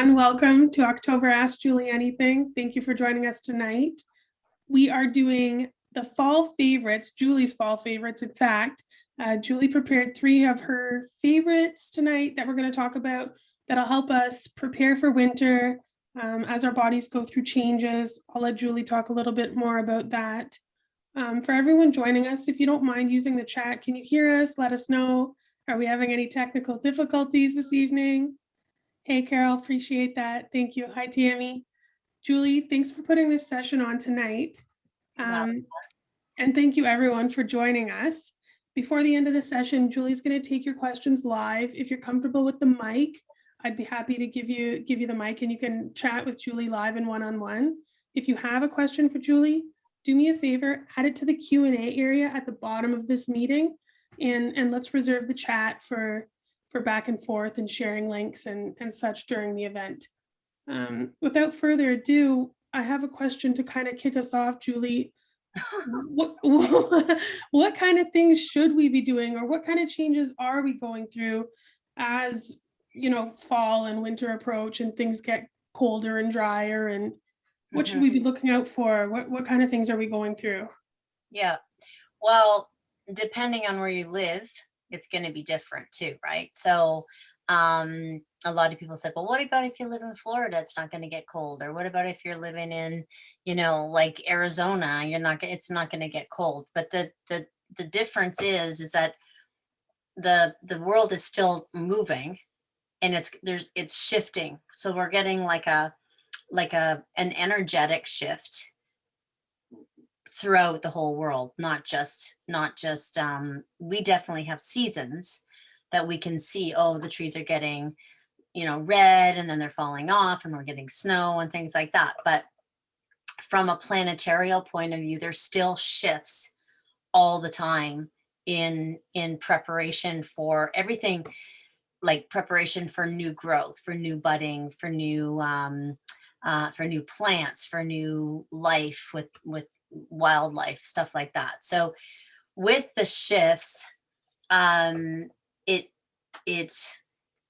everyone. Welcome to October Ask Julie Anything. Thank you for joining us tonight. We are doing the fall favorites, Julie's fall favorites, in fact. Julie prepared 3 of her favorites tonight that we're going to talk about that'll help us prepare for winter as our bodies go through changes. I'll let Julie talk a little bit more about that. For everyone joining us, if you don't mind using the chat, can you hear us? Let us know. Are we having any technical difficulties this evening? Hey, Carol, appreciate that. Thank you. Hi, Tammy. Julie, thanks for putting this session on tonight. And thank you everyone for joining us. Before the end of the session, Julie's going to take your questions live. If you're comfortable with the mic, I'd be happy to give you the mic and you can chat with Julie live and one-on-one. If you have a question for Julie, do me a favor, add it to the Q&A area at the bottom of this meeting, and let's reserve the chat for back and forth and sharing links and such during the event. Without further ado, I have a question to kind of kick us off, Julie. What kind of things should we be doing, or what kind of changes are we going through as, you know, fall and winter approach and things get colder and drier, and what should we be looking out for? What kind of things are we going through? Yeah, well, depending on where you live, it's going to be different too, right? So a lot of people said, well, what about if you live in Florida? It's not going to get cold. Or what about if you're living in, you know, like Arizona? It's not going to get cold. But the difference is that the world is still moving, and it's shifting. So we're getting like an energetic shift throughout the whole world, not just we definitely have seasons that we can see. Oh, the trees are getting, you know, red, and then they're falling off, and we're getting snow and things like that. But from a planetarial point of view, there's still shifts all the time in preparation for everything, like preparation for new growth, for new budding, for new plants, for new life with wildlife, stuff like that. So with the shifts, it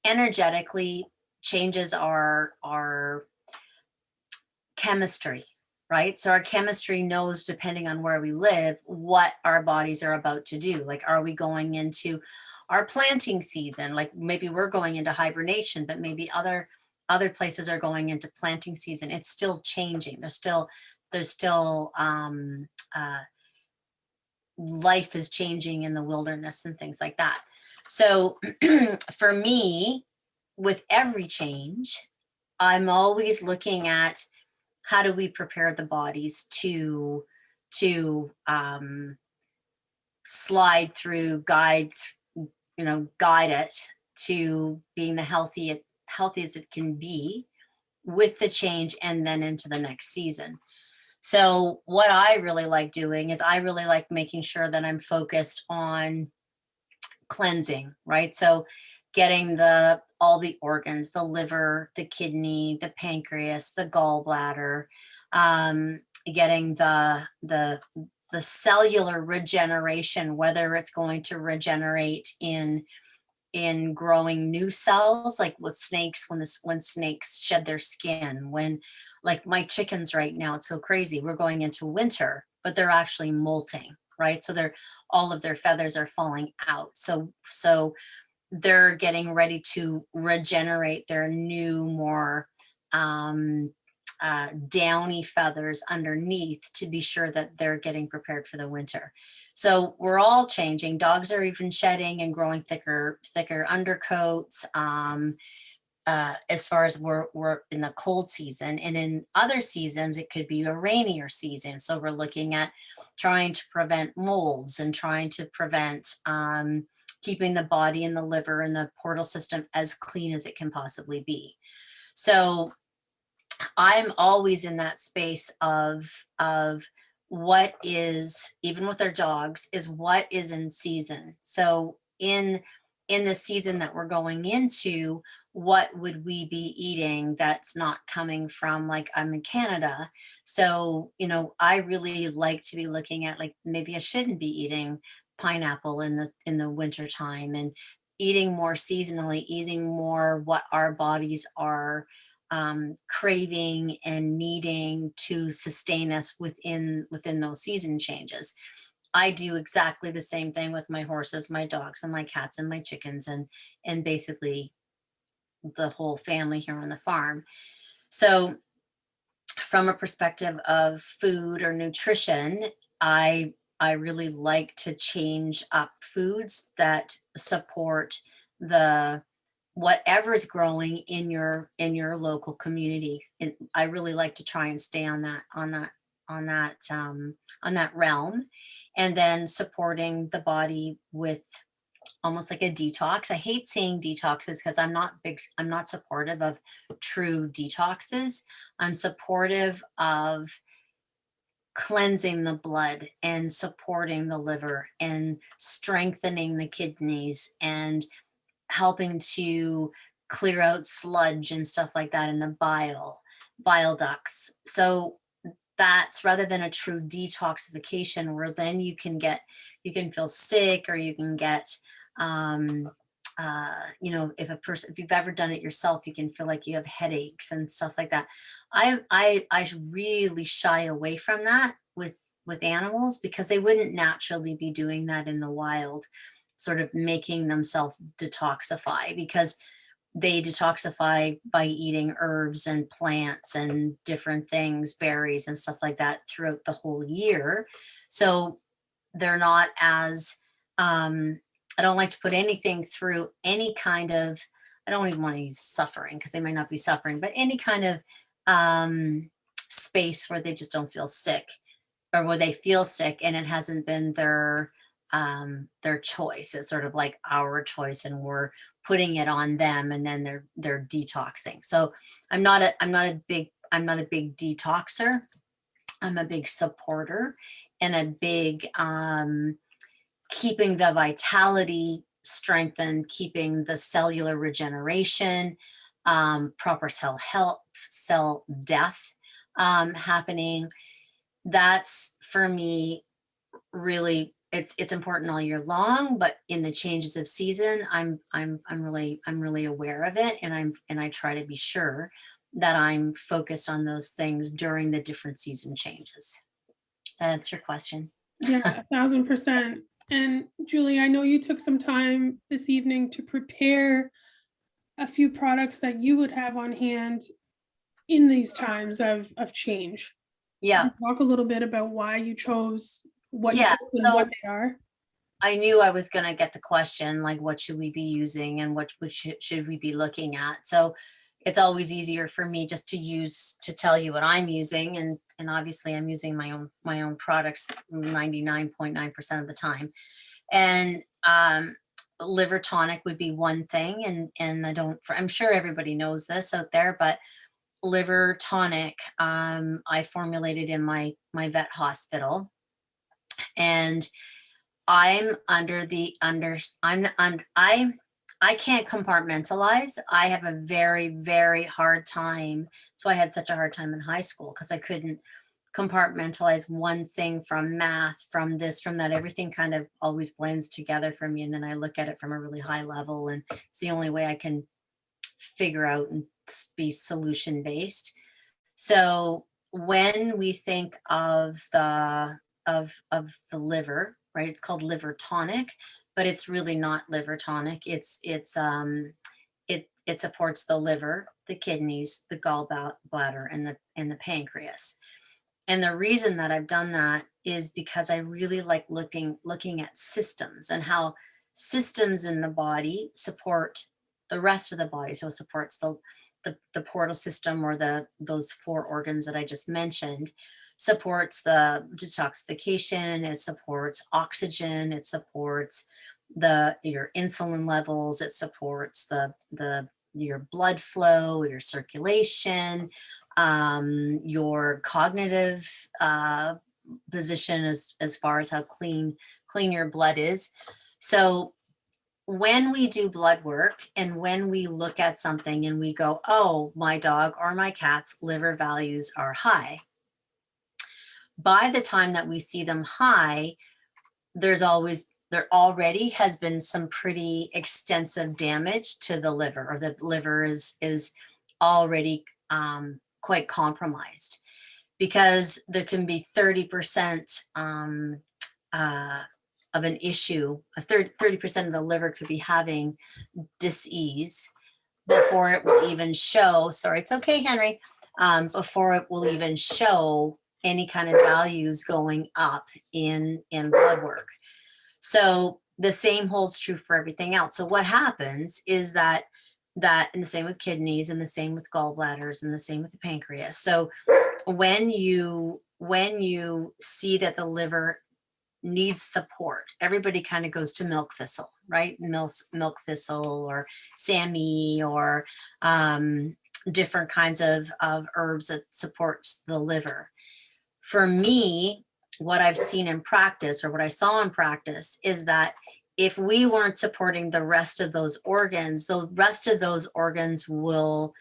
energetically changes our chemistry, right? So our chemistry knows, depending on where we live, what our bodies are about to do. Like, are we going into our planting season? Like maybe we're going into hibernation, but maybe other places are going into planting season. It's still changing. There's still life is changing in the wilderness and things like that. So for me, with every change, I'm always looking at how do we prepare the bodies to slide through, guide it to being the healthy as it can be with the change, and then into the next season. So what I really like doing is I really like making sure that I'm focused on cleansing, right? So getting all the organs, the liver, the kidney, the pancreas, the gallbladder, getting the cellular regeneration, whether it's going to regenerate in growing new cells, like with snakes, when snakes shed their skin, when, like my chickens right now, it's so crazy. We're going into winter, but they're actually molting, right? So all of their feathers are falling out. So they're getting ready to regenerate their new, more downy feathers underneath, to be sure that they're getting prepared for the winter. So we're all changing. Dogs are even shedding and growing thicker undercoats, as far as we're in the cold season. And in other seasons, it could be a rainier season. So we're looking at trying to prevent molds and trying to prevent keeping the body and the liver and the portal system as clean as it can possibly be. So I'm always in that space of what is, even with our dogs, is what is in season. So in the season that we're going into, what would we be eating that's not coming from, like, I'm in Canada. So, you know, I really like to be looking at, like, maybe I shouldn't be eating pineapple in the winter time, and eating more seasonally, eating more what our bodies are craving and needing to sustain us within those season changes. I do exactly the same thing with my horses, my dogs, and my cats, and my chickens, and basically the whole family here on the farm. So from a perspective of food or nutrition, I really like to change up foods that support the whatever's growing in your local community. And I really like to try and stay on that realm, and then supporting the body with almost like a detox. I hate saying detoxes because I'm not supportive of true detoxes. I'm supportive of cleansing the blood and supporting the liver and strengthening the kidneys and helping to clear out sludge and stuff like that in the bile ducts. So that's rather than a true detoxification, where then you can feel sick, or you can get if you've ever done it yourself, you can feel like you have headaches and stuff like that. I really shy away from that with animals, because they wouldn't naturally be doing that in the wild, sort of making themselves detoxify, because they detoxify by eating herbs and plants and different things, berries and stuff like that, throughout the whole year. So they're not as I don't like to put anything through any kind of, I don't even want to use suffering, because they might not be suffering, but any kind of space where they just don't feel sick, or where they feel sick and it hasn't been their choice. It's sort of like our choice, and we're putting it on them, and then they're detoxing. So I'm not a big detoxer. I'm a big supporter, and a big keeping the vitality strengthened, keeping the cellular regeneration, proper cell death happening. That's, for me, really, it's important all year long, but in the changes of season, I'm really aware of it, and I try to be sure that I'm focused on those things during the different season changes. Does that answer your question? Yeah, 1000%. And Julie, I know you took some time this evening to prepare a few products that you would have on hand in these times of change. Yeah. Can you talk a little bit about why you chose what you Yeah. chose and So what they are? I knew I was going to get the question, like, what should we be using, and what should we be looking at? So it's always easier for me just to tell you what I'm using. And obviously I'm using my own products 99.9% of the time. And liver tonic would be one thing. And I'm sure everybody knows this out there, but liver tonic, I formulated in my vet hospital. And I'm I can't compartmentalize. I have a very, very hard time. So I had such a hard time in high school, because I couldn't compartmentalize one thing from math, from this, from that. Everything kind of always blends together for me. And then I look at it from a really high level, and it's the only way I can figure out and be solution based. So when we think of the liver, right? It's called liver tonic, but it's really not liver tonic. It supports the liver, the kidneys, the gallbladder, and the pancreas. And the reason that I've done that is because I really like looking at systems, and how systems in the body support the rest of the body. So it supports the portal system, or those 4 organs that I just mentioned, supports the detoxification, it supports oxygen, it supports your insulin levels, it supports your blood flow, your circulation, your cognitive position, as far as how clean your blood is. So when we do blood work, and when we look at something and we go, oh, my dog or my cat's liver values are high, by the time that we see them high, there already has been some pretty extensive damage to the liver, or the liver is already quite compromised, because there can be 30% of an issue, 30% of the liver could be having dis-ease before it will even show, sorry, it's okay, Henry, before it will even show any kind of values going up in blood work. So the same holds true for everything else. So what happens is that, and the same with kidneys, and the same with gallbladders, and the same with the pancreas. So when you see that the liver needs support, everybody kind of goes to milk thistle, right? Milk thistle or SAMe or different kinds of herbs that supports the liver. For me, what I've seen in practice, or what I saw in practice, is that if we weren't supporting the rest of those organs, the rest of those organs will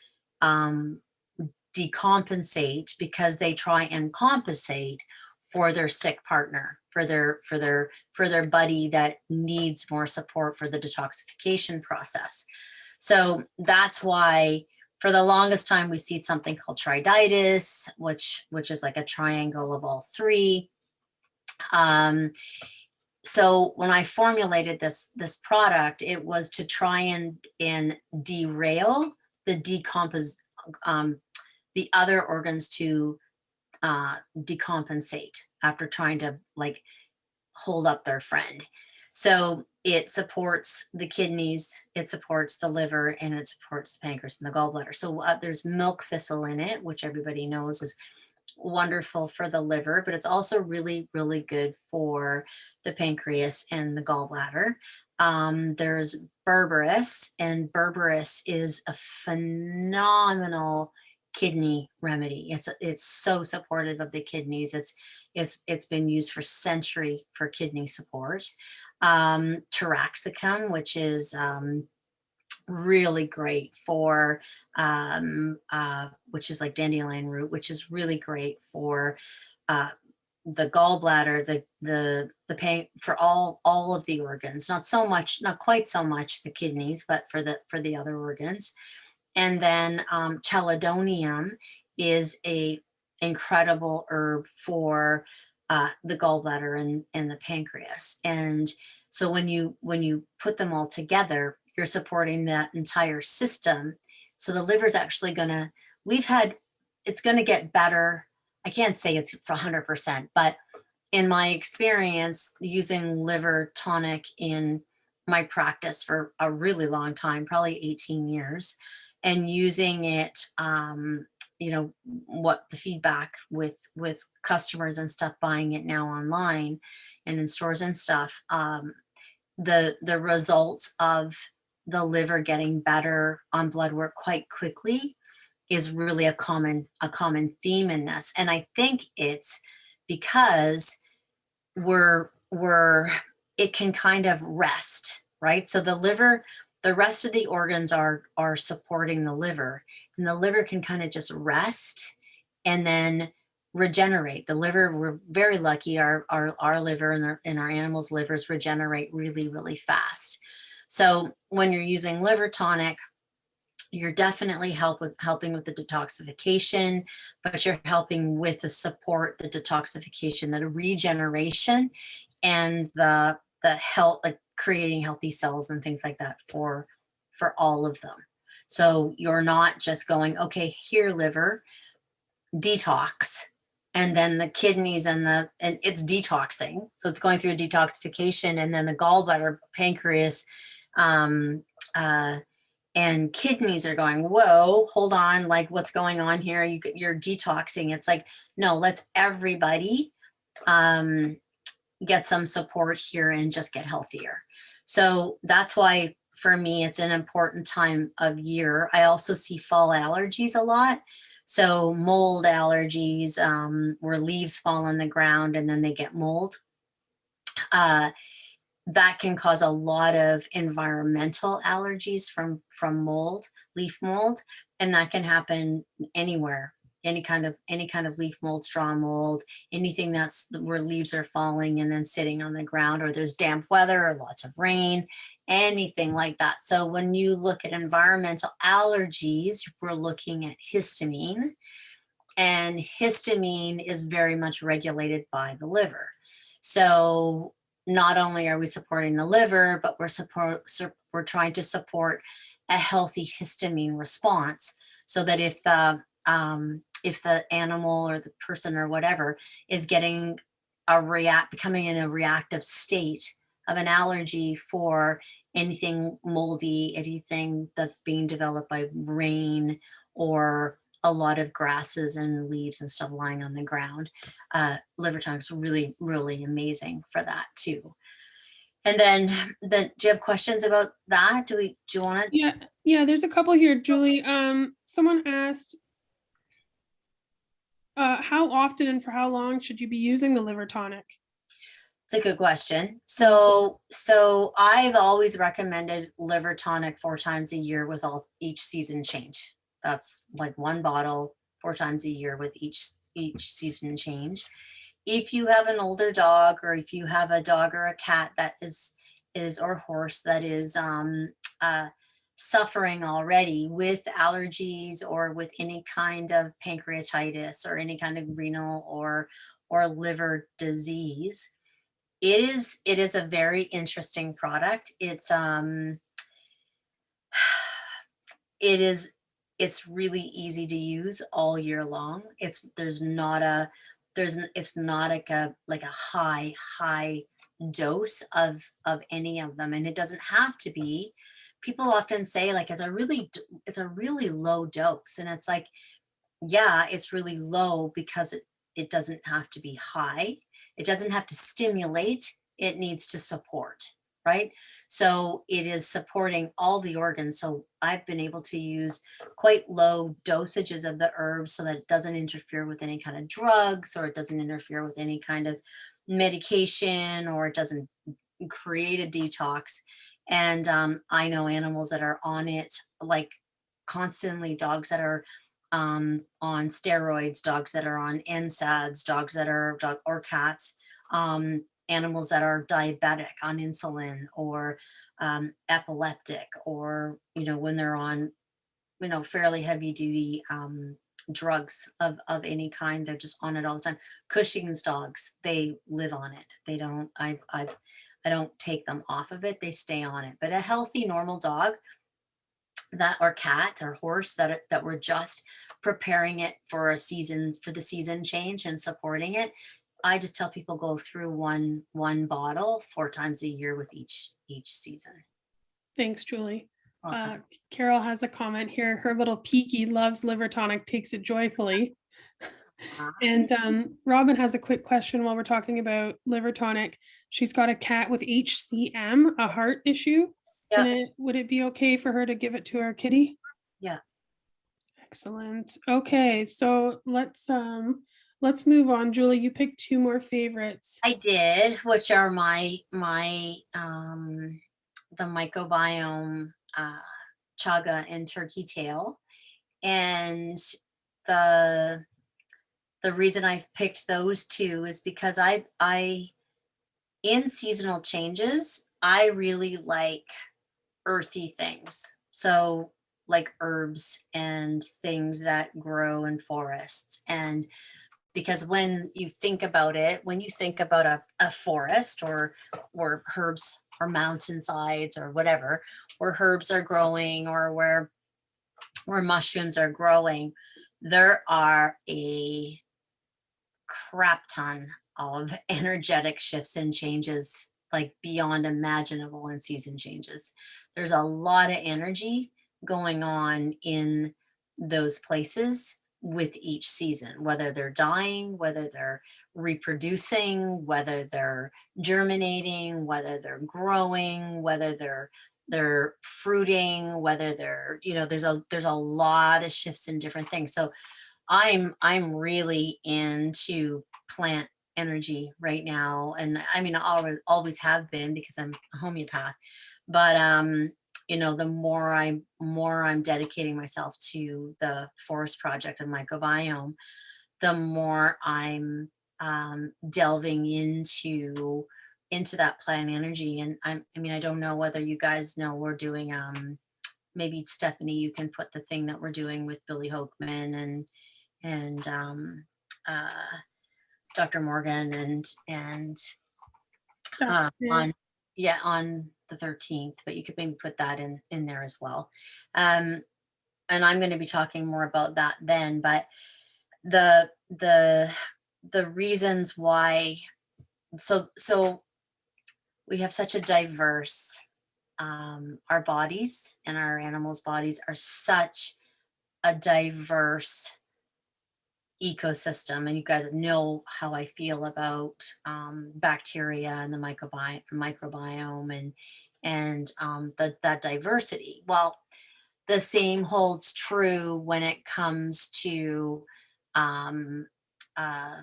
decompensate, because they try and compensate for their sick partner, for their buddy that needs more support for the detoxification process. So that's why for the longest time we see something called triditis, which is like a triangle of all three. So when I formulated this product, it was to try and derail the other organs to decompensate after trying to like hold up their friend. So it supports the kidneys, it supports the liver, and it supports the pancreas and the gallbladder. So there's milk thistle in it, which everybody knows is wonderful for the liver, but it's also really, really good for the pancreas and the gallbladder. There's berberis, and berberis is a phenomenal kidney remedy. It's so supportive of the kidneys. It's been used for centuries for kidney support. Taraxacum, which is really great for which is like dandelion root, which is really great for the gallbladder, the pain, for all of the organs, not quite so much the kidneys, but for the other organs. And then chelidonium is a incredible herb for the gallbladder and the pancreas. And so when you put them all together, you're supporting that entire system. So the liver's actually it's gonna get better. I can't say it's for 100%, but in my experience using liver tonic in my practice for a really long time, probably 18 years, and using it, what the feedback with customers and stuff buying it now online and in stores and stuff, the results of the liver getting better on blood work quite quickly is really a common theme in this. And I think it's because it can kind of rest, right? So the liver, the rest of the organs are supporting the liver, and the liver can kind of just rest and then regenerate. The liver, we're very lucky, our liver and our animals' livers regenerate really, really fast. So when you're using liver tonic, you're definitely helping with the detoxification, but you're helping with the support, the detoxification, the regeneration, and the health, like creating healthy cells and things like that for all of them. So you're not just going, okay, here, liver, detox, and then the kidneys and it's detoxing. So it's going through a detoxification, and then the gallbladder, pancreas, and kidneys are going, whoa, hold on, like what's going on here? You're detoxing. It's like, no, let's everybody get some support here and just get healthier. So that's why for me, it's an important time of year. I also see fall allergies a lot. So mold allergies, where leaves fall on the ground and then they get mold. That can cause a lot of environmental allergies from mold, leaf mold, and that can happen anywhere any kind of leaf mold, straw mold, anything that's where leaves are falling and then sitting on the ground, or there's damp weather or lots of rain, anything like that. So when you look at environmental allergies, we're looking at histamine, and histamine is very much regulated by the liver. So not only are we supporting the liver, but we're trying to support a healthy histamine response, so that if the animal or the person or whatever is getting becoming in a reactive state of an allergy for anything moldy, anything that's being developed by rain, or a lot of grasses and leaves and stuff lying on the ground, liver tonic's really, really amazing for that too. And then do you have questions about that? Do you want to? Yeah, there's a couple here, Julie. Someone asked, how often and for how long should you be using the liver tonic? It's a good question. So I've always recommended liver tonic 4 times a year with each season change. That's like 1 bottle 4 times a year with each season change. If you have an older dog, or if you have a dog or a cat that is or horse that is suffering already with allergies, or with any kind of pancreatitis, or any kind of renal or liver disease, it is a very interesting product. It's really easy to use all year long. It's not like a high dose of any of them, and it doesn't have to be. People often say like it's a really low dose, and it's like, yeah, it's really low because it doesn't have to be high. It doesn't have to stimulate. It needs to support, right? So it is supporting all the organs. So I've been able to use quite low dosages of the herbs so that it doesn't interfere with any kind of drugs, or it doesn't interfere with any kind of medication, or it doesn't create a detox. And I know animals that are on it like constantly, dogs that are on steroids, dogs that are on NSAIDs, or cats, animals that are diabetic on insulin, or epileptic, or when they're on fairly heavy duty drugs of any kind, they're just on it all the time. Cushing's dogs, they live on it. They don't, I don't take them off of it. They stay on it. But a healthy, normal dog or cat or horse that we're just preparing it for the season change and supporting it, I just tell people go through one bottle 4 times a year with each season. Thanks, Julie. Carol has a comment here. Her little Peaky loves liver tonic, takes it joyfully. And Robin has a quick question while we're talking about liver tonic. She's got a cat with HCM, a heart issue. Yeah. Would it be okay for her to give it to her kitty? Yeah. Excellent. Okay, so let's move on. Julie, you picked 2 more favorites. I did, which are my the microbiome chaga and turkey tail. And the reason I've picked those 2 is because I in seasonal changes, I really like earthy things. So like herbs and things that grow in forests. And because when you think about a forest, or herbs, or mountainsides, or whatever, where herbs are growing, or where mushrooms are growing, there are a crap ton of energetic shifts and changes, like beyond imaginable in season changes. There's a lot of energy going on in those places with each season, whether they're dying, whether they're reproducing, whether they're germinating, whether they're growing, whether they're fruiting, whether they're, there's a lot of shifts in different things. So I'm really into plant energy right now. And I mean, I always have been, because I'm a homeopath, but you know, the more I'm dedicating myself to the forest project of microbiome, the more I'm delving into that plant energy. And I mean, I don't know whether you guys know, we're doing maybe Stephanie, you can put the thing that we're doing with Billy Hoekman and uh, Dr. Morgan and That's it. on on the 13th, but you could maybe put that in there as well. And I'm going to be talking more about that then, but the reasons why, so we have such a diverse, our bodies and our animals' bodies are such a diverse ecosystem, and you guys know how I feel about bacteria and the microbiome and that diversity. Well, the same holds true when it comes to um, uh,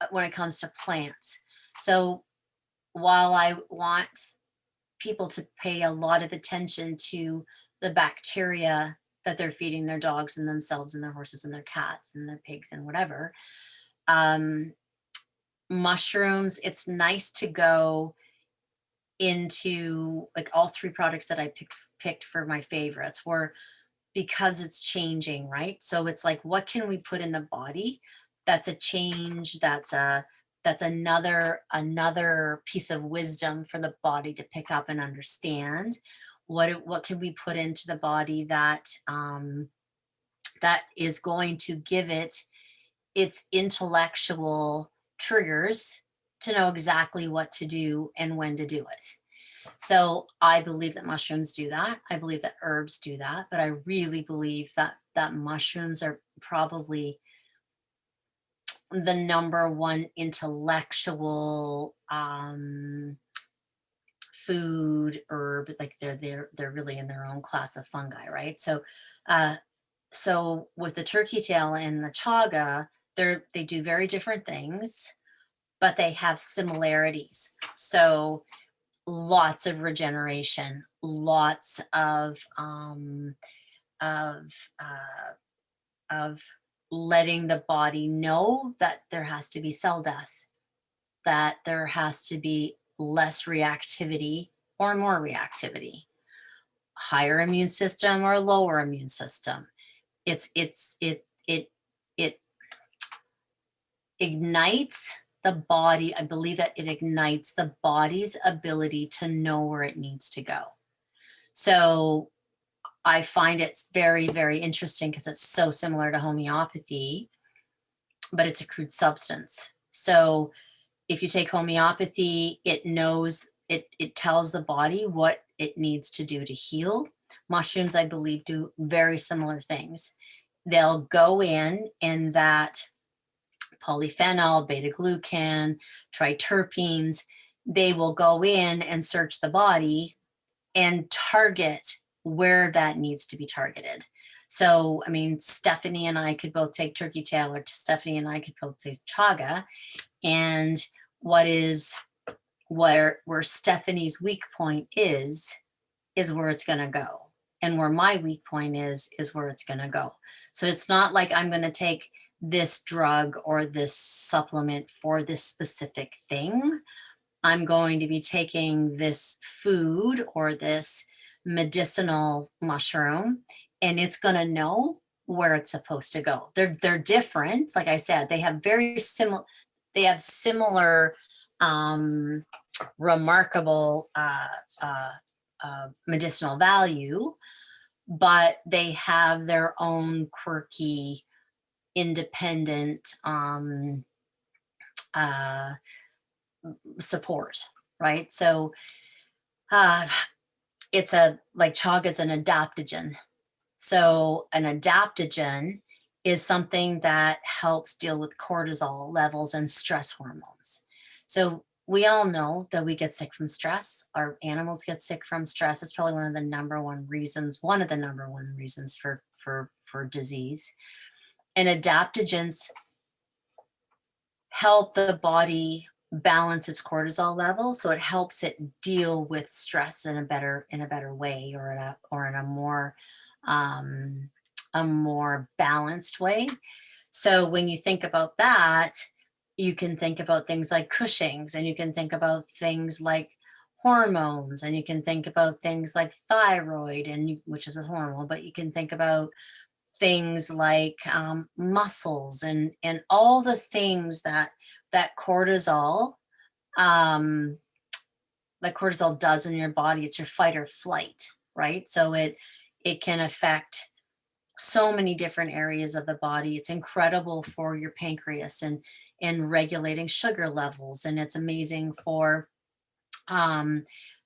when it comes to plants. So while I want people to pay a lot of attention to the bacteria that they're feeding their dogs and themselves and their horses and their cats and their pigs and whatever, mushrooms, it's nice to go into like all three products that I picked for my favorites were because it's changing, right? So it's like, what can we put in the body that's a change, that's another piece of wisdom for the body to pick up and understand. What can we put into the body that that is going to give it its intellectual triggers to know exactly what to do and when to do it. So I believe that mushrooms do that. I believe that herbs do that, but I really believe that mushrooms are probably the number one intellectual food herb. Like they're really in their own class of fungi, right? So so with the turkey tail and the chaga, they do very different things, but they have similarities. So lots of regeneration, lots of of uh, of letting the body know that there has to be cell death, that there has to be less reactivity or more reactivity, higher immune system or lower immune system. It ignites the body. I believe that it ignites the body's ability to know where it needs to go. So I find it's very, very interesting because it's so similar to homeopathy, but it's a crude substance. So if you take homeopathy, it knows, it tells the body what it needs to do to heal. Mushrooms, I believe, do very similar things. They'll go in that polyphenol, beta glucan, triterpenes, they will go in and search the body and target where that needs to be targeted. So, I mean, Stephanie and I could both take turkey tail, or Stephanie and I could both take chaga, and where Stephanie's weak point is where it's going to go, and where my weak point is where it's going to go. So it's not like I'm going to take this drug or this supplement for this specific thing. I'm going to be taking this food or this medicinal mushroom, and it's going to know where it's supposed to go. They're different. Like I said, they have similar remarkable medicinal value, but they have their own quirky, independent support, right? So it's like chaga is an adaptogen. So an adaptogen is something that helps deal with cortisol levels and stress hormones. So we all know that we get sick from stress. Our animals get sick from stress. It's probably one of the number one reasons for disease. And adaptogens help the body balance its cortisol level, so it helps it deal with stress in a better way, or in a more balanced way. So when you think about that, you can think about things like Cushing's, and you can think about things like hormones, and you can think about things like thyroid, which is a hormone, but you can think about things like muscles, and all the things that cortisol um, does in your body. It's your fight or flight, right? So it can affect so many different areas of the body. It's incredible for your pancreas and regulating sugar levels, and it's amazing for um,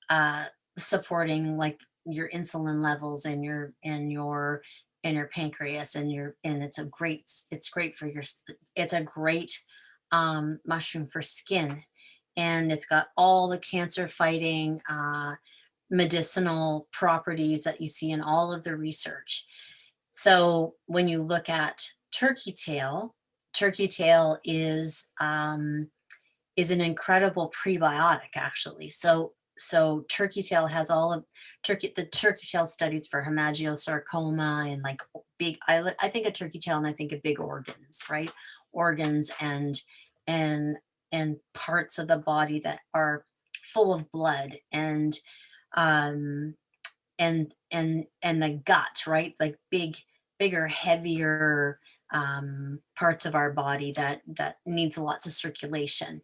uh, supporting like your insulin levels in your pancreas, and it's great for it's a great mushroom for skin, and it's got all the cancer fighting medicinal properties that you see in all of the research. So when you look at turkey tail is an incredible prebiotic, actually. So turkey tail has all of the turkey tail studies for hemangiosarcoma, and like I think of turkey tail and I think of big organs, right? Organs and parts of the body that are full of blood, um and the gut, right? Like bigger, heavier parts of our body that needs lots of circulation.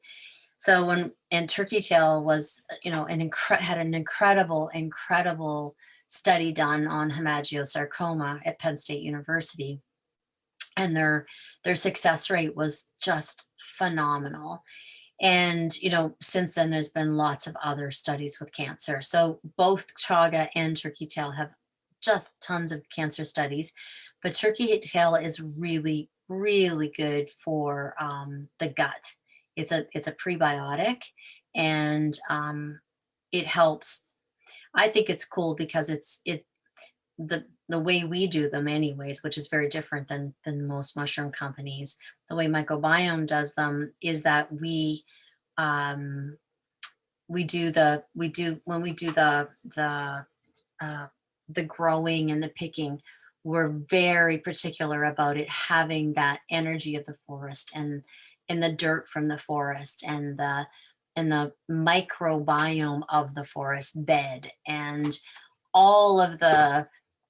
So and turkey tail was, had an incredible study done on hemangiosarcoma at Penn State University, and their success rate was just phenomenal. And, since then, there's been lots of other studies with cancer. So both chaga and turkey tail have just tons of cancer studies, but turkey tail is really, really good for the gut. It's a prebiotic, and it helps. I think it's cool because the way we do them anyways, which is very different than most mushroom companies. The way Microbiome does them is that um, when we do the growing and the picking, we're very particular about it having that energy of the forest, and the dirt from the forest, and the microbiome of the forest bed, and all of the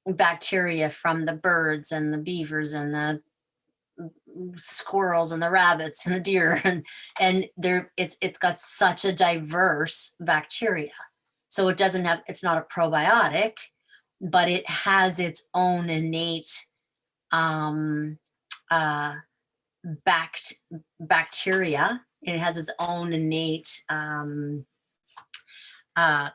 bacteria from the birds and the beavers and the squirrels and the rabbits and the deer, and it's got such a diverse bacteria. So it's not a probiotic, but it has its own innate um bacteria. It has its own innate uh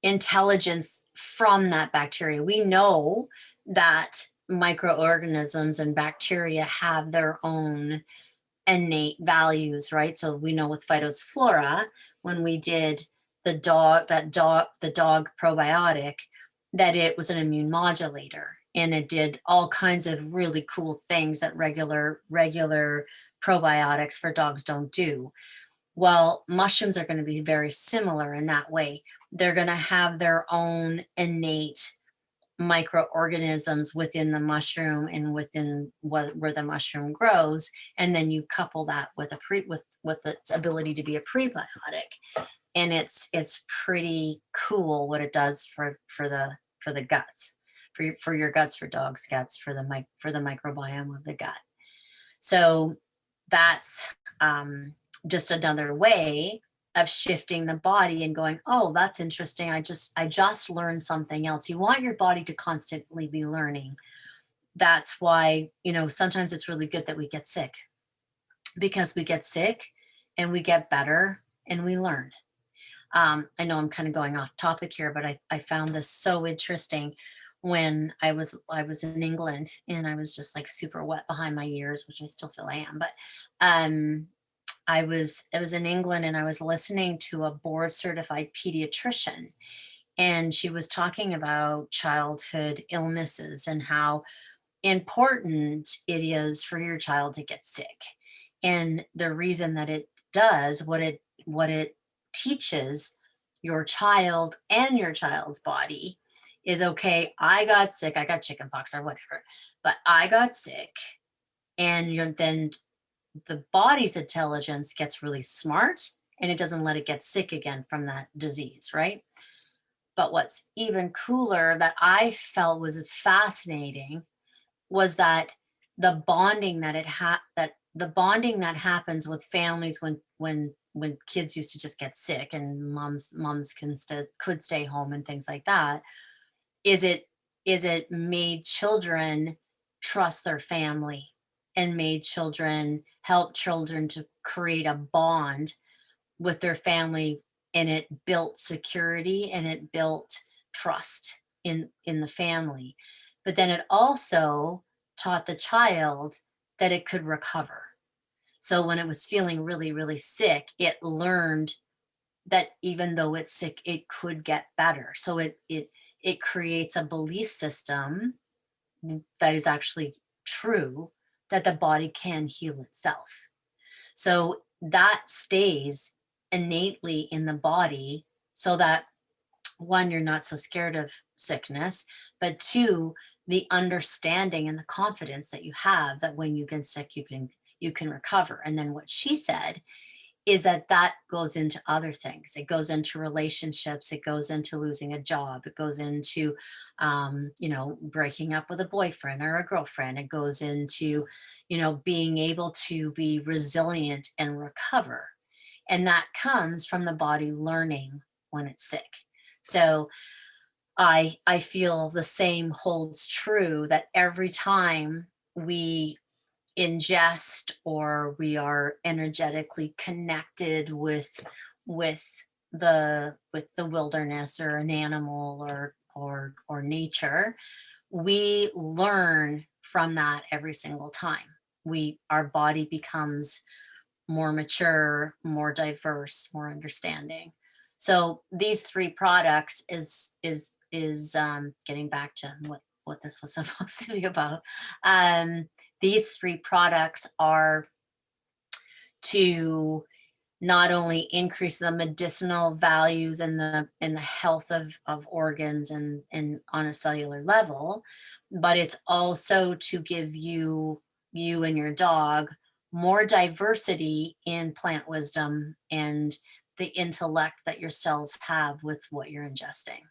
intelligence from that bacteria. We know that microorganisms and bacteria have their own innate values, right? So we know with phytophthora, when we did the dog probiotic, that it was an immune modulator, and it did all kinds of really cool things that regular probiotics for dogs don't do. Well, mushrooms are going to be very similar in that way. They're going to have their own innate microorganisms within the mushroom and within where the mushroom grows, and then you couple that with with its ability to be a prebiotic, and it's pretty cool what it does for the guts, for your guts, for dogs' guts, for the microbiome of the gut. So that's just another way of shifting the body and going, oh, that's interesting. I just learned something else. You want your body to constantly be learning. That's why, sometimes it's really good that we get sick, because we get sick and we get better and we learn. I know I'm kind of going off topic here, but I found this so interesting when I was in England, and I was just like super wet behind my ears, which I still feel I am, but I was in England, and I was listening to a board certified pediatrician, and she was talking about childhood illnesses and how important it is for your child to get sick. And the reason that it does, what it teaches your child and your child's body is, okay, I got sick, I got chickenpox or whatever, but I got sick, and then the body's intelligence gets really smart and it doesn't let it get sick again from that disease, right? But what's even cooler that I felt was fascinating was that the bonding that the bonding that happens with families when kids used to just get sick and moms could stay home and things like that, is it made children trust their family and made children help children to create a bond with their family, and it built security and it built trust in the family. But then it also taught the child that it could recover. So when it was feeling really, really sick, it learned that even though it's sick, it could get better. So it creates a belief system that is actually true, that the body can heal itself. So that stays innately in the body, so that one, you're not so scared of sickness, but two, the understanding and the confidence that you have that when you get sick, you can recover. And then what she said is that that goes into other things. It goes into relationships. It goes into losing a job. It goes into, breaking up with a boyfriend or a girlfriend. It goes into, being able to be resilient and recover. And that comes from the body learning when it's sick. So I feel the same holds true, that every time we ingest or we are energetically connected with the wilderness or an animal or nature, we learn from that every single time. Our body becomes more mature, more diverse, more understanding. So these three products is getting back to what this was supposed to be about. These three products are to not only increase the medicinal values and the health of organs and on a cellular level, but it's also to give you and your dog more diversity in plant wisdom and the intellect that your cells have with what you're ingesting.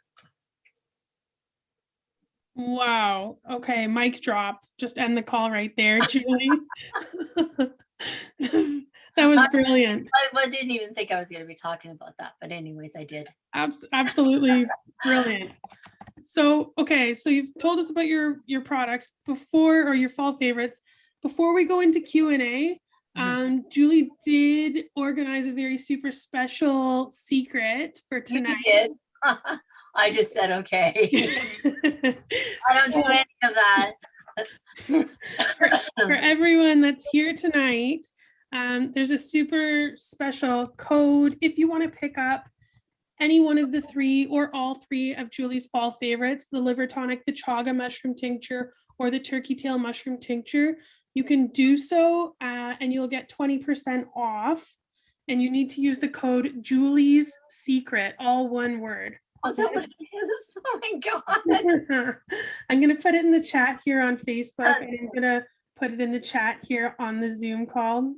Wow. Okay, mic drop. Just end the call right there, Julie. That was brilliant. I didn't even think I was going to be talking about that, but anyways, I did. Absolutely brilliant. So, okay, so you've told us about your products before, or your fall favorites. Before we go into Q&A, Julie did organize a very super special secret for tonight. You did. I just said, okay. I don't do any of that. For everyone that's here tonight, there's a super special code if you want to pick up any one of the three or all three of Julie's fall favorites, the liver tonic, the chaga mushroom tincture, or the turkey tail mushroom tincture. You can do so and you'll get 20% off. And you need to use the code JULIESSECRET, all one word. Oh, is that what it is? Oh my God. I'm going to put it in the chat here on Facebook, and I'm going to put it in the chat here on the Zoom call.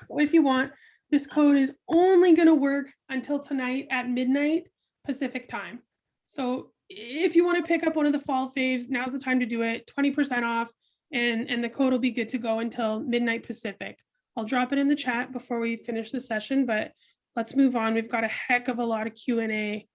So if you want, this code is only going to work until tonight at midnight Pacific time. So if you want to pick up one of the fall faves, now's the time to do it. 20% off, and the code will be good to go until midnight Pacific. I'll drop it in the chat before we finish the session, but let's move on. We've got a heck of a lot of Q&A.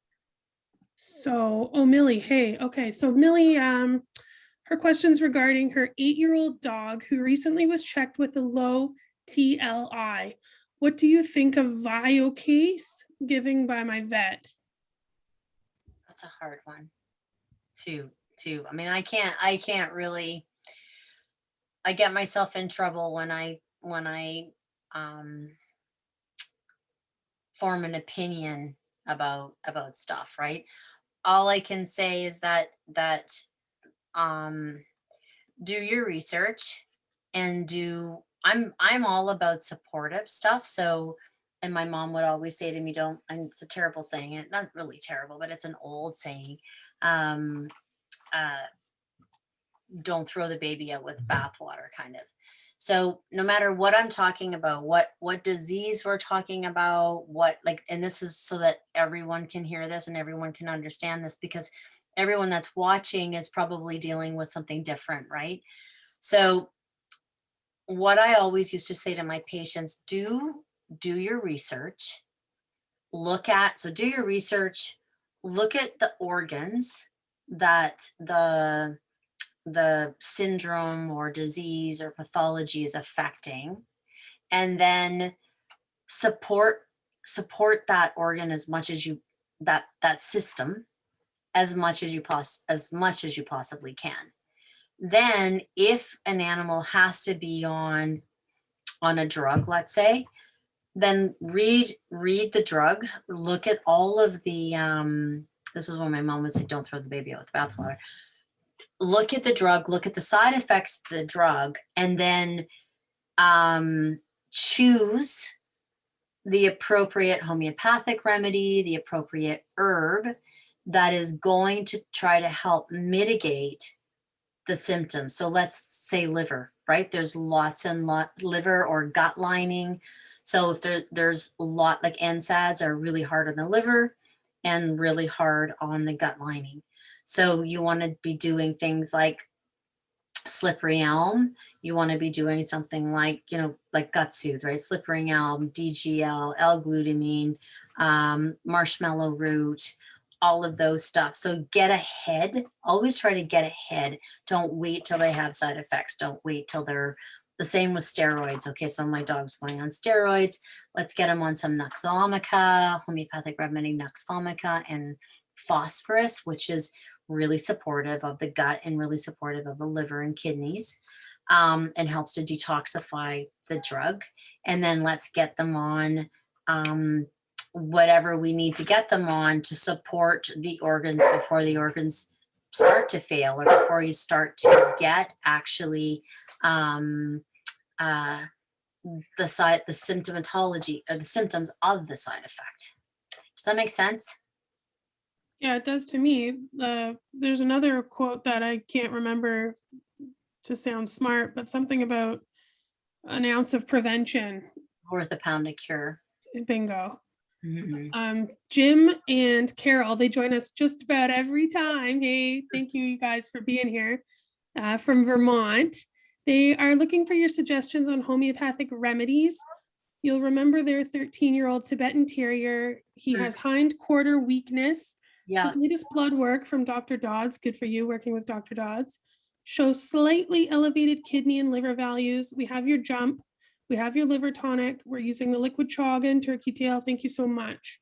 So, Millie, hey, okay. So Millie, her question's regarding her 8-year-old dog who recently was checked with a low TLI. What do you think of Viocase giving by my vet? That's a hard one too. I mean, I can't really, I get myself in trouble when I form an opinion about stuff, right? All I can say is that do your research and I'm all about supportive stuff. So and my mom would always say to me, don't, and it's a terrible saying, it not really terrible, but it's an old saying, um, don't throw the baby out with bathwater, kind of. So no matter what I'm talking about, what disease we're talking about, what, like, and this is so that everyone can hear this and everyone can understand this, because everyone that's watching is probably dealing with something different, right? So what I always used to say to my patients, do your research, do your research, look at the organs that the syndrome or disease or pathology is affecting, and then support that organ as much as you, that system, as much as you possibly can. Then if an animal has to be on a drug, let's say, then read the drug, look at all of the this is when my mom would say, don't throw the baby out with the bathwater. Look at the drug, look at the side effects of the drug, and then choose the appropriate homeopathic remedy, the appropriate herb that is going to try to help mitigate the symptoms. So let's say liver, right? There's lots and lots, liver or gut lining. So if there's a lot, like NSAIDs are really hard on the liver and really hard on the gut lining. So you want to be doing things like slippery elm. You want to be doing something like, like gut soothe, right? Slippery elm, DGL, L-glutamine, marshmallow root, all of those stuff. So get ahead, always try to get ahead. Don't wait till they have side effects. Don't wait till they're the same with steroids. Okay, so my dog's going on steroids. Let's get him on some Nux vomica, homeopathic remedy Nux vomica, and phosphorus, which is really supportive of the gut and really supportive of the liver and kidneys, and helps to detoxify the drug. And then let's get them on whatever we need to get them on to support the organs before the organs start to fail, or before you start to get actually the symptomatology or the symptoms of the side effect. Does that make sense? Yeah, it does to me. There's another quote that I can't remember to sound smart, but something about an ounce of prevention. Worth a pound of cure. Bingo. Mm-hmm. Jim and Carol, they join us just about every time. Hey, thank you guys for being here from Vermont. They are looking for your suggestions on homeopathic remedies. You'll remember their 13-year-old Tibetan Terrier. He has hind quarter weakness. Yeah. His latest blood work from Dr. Dodds, good for you working with Dr. Dodds, shows slightly elevated kidney and liver values. We have your jump. We have your liver tonic. We're using the liquid chaga, turkey tail. Thank you so much.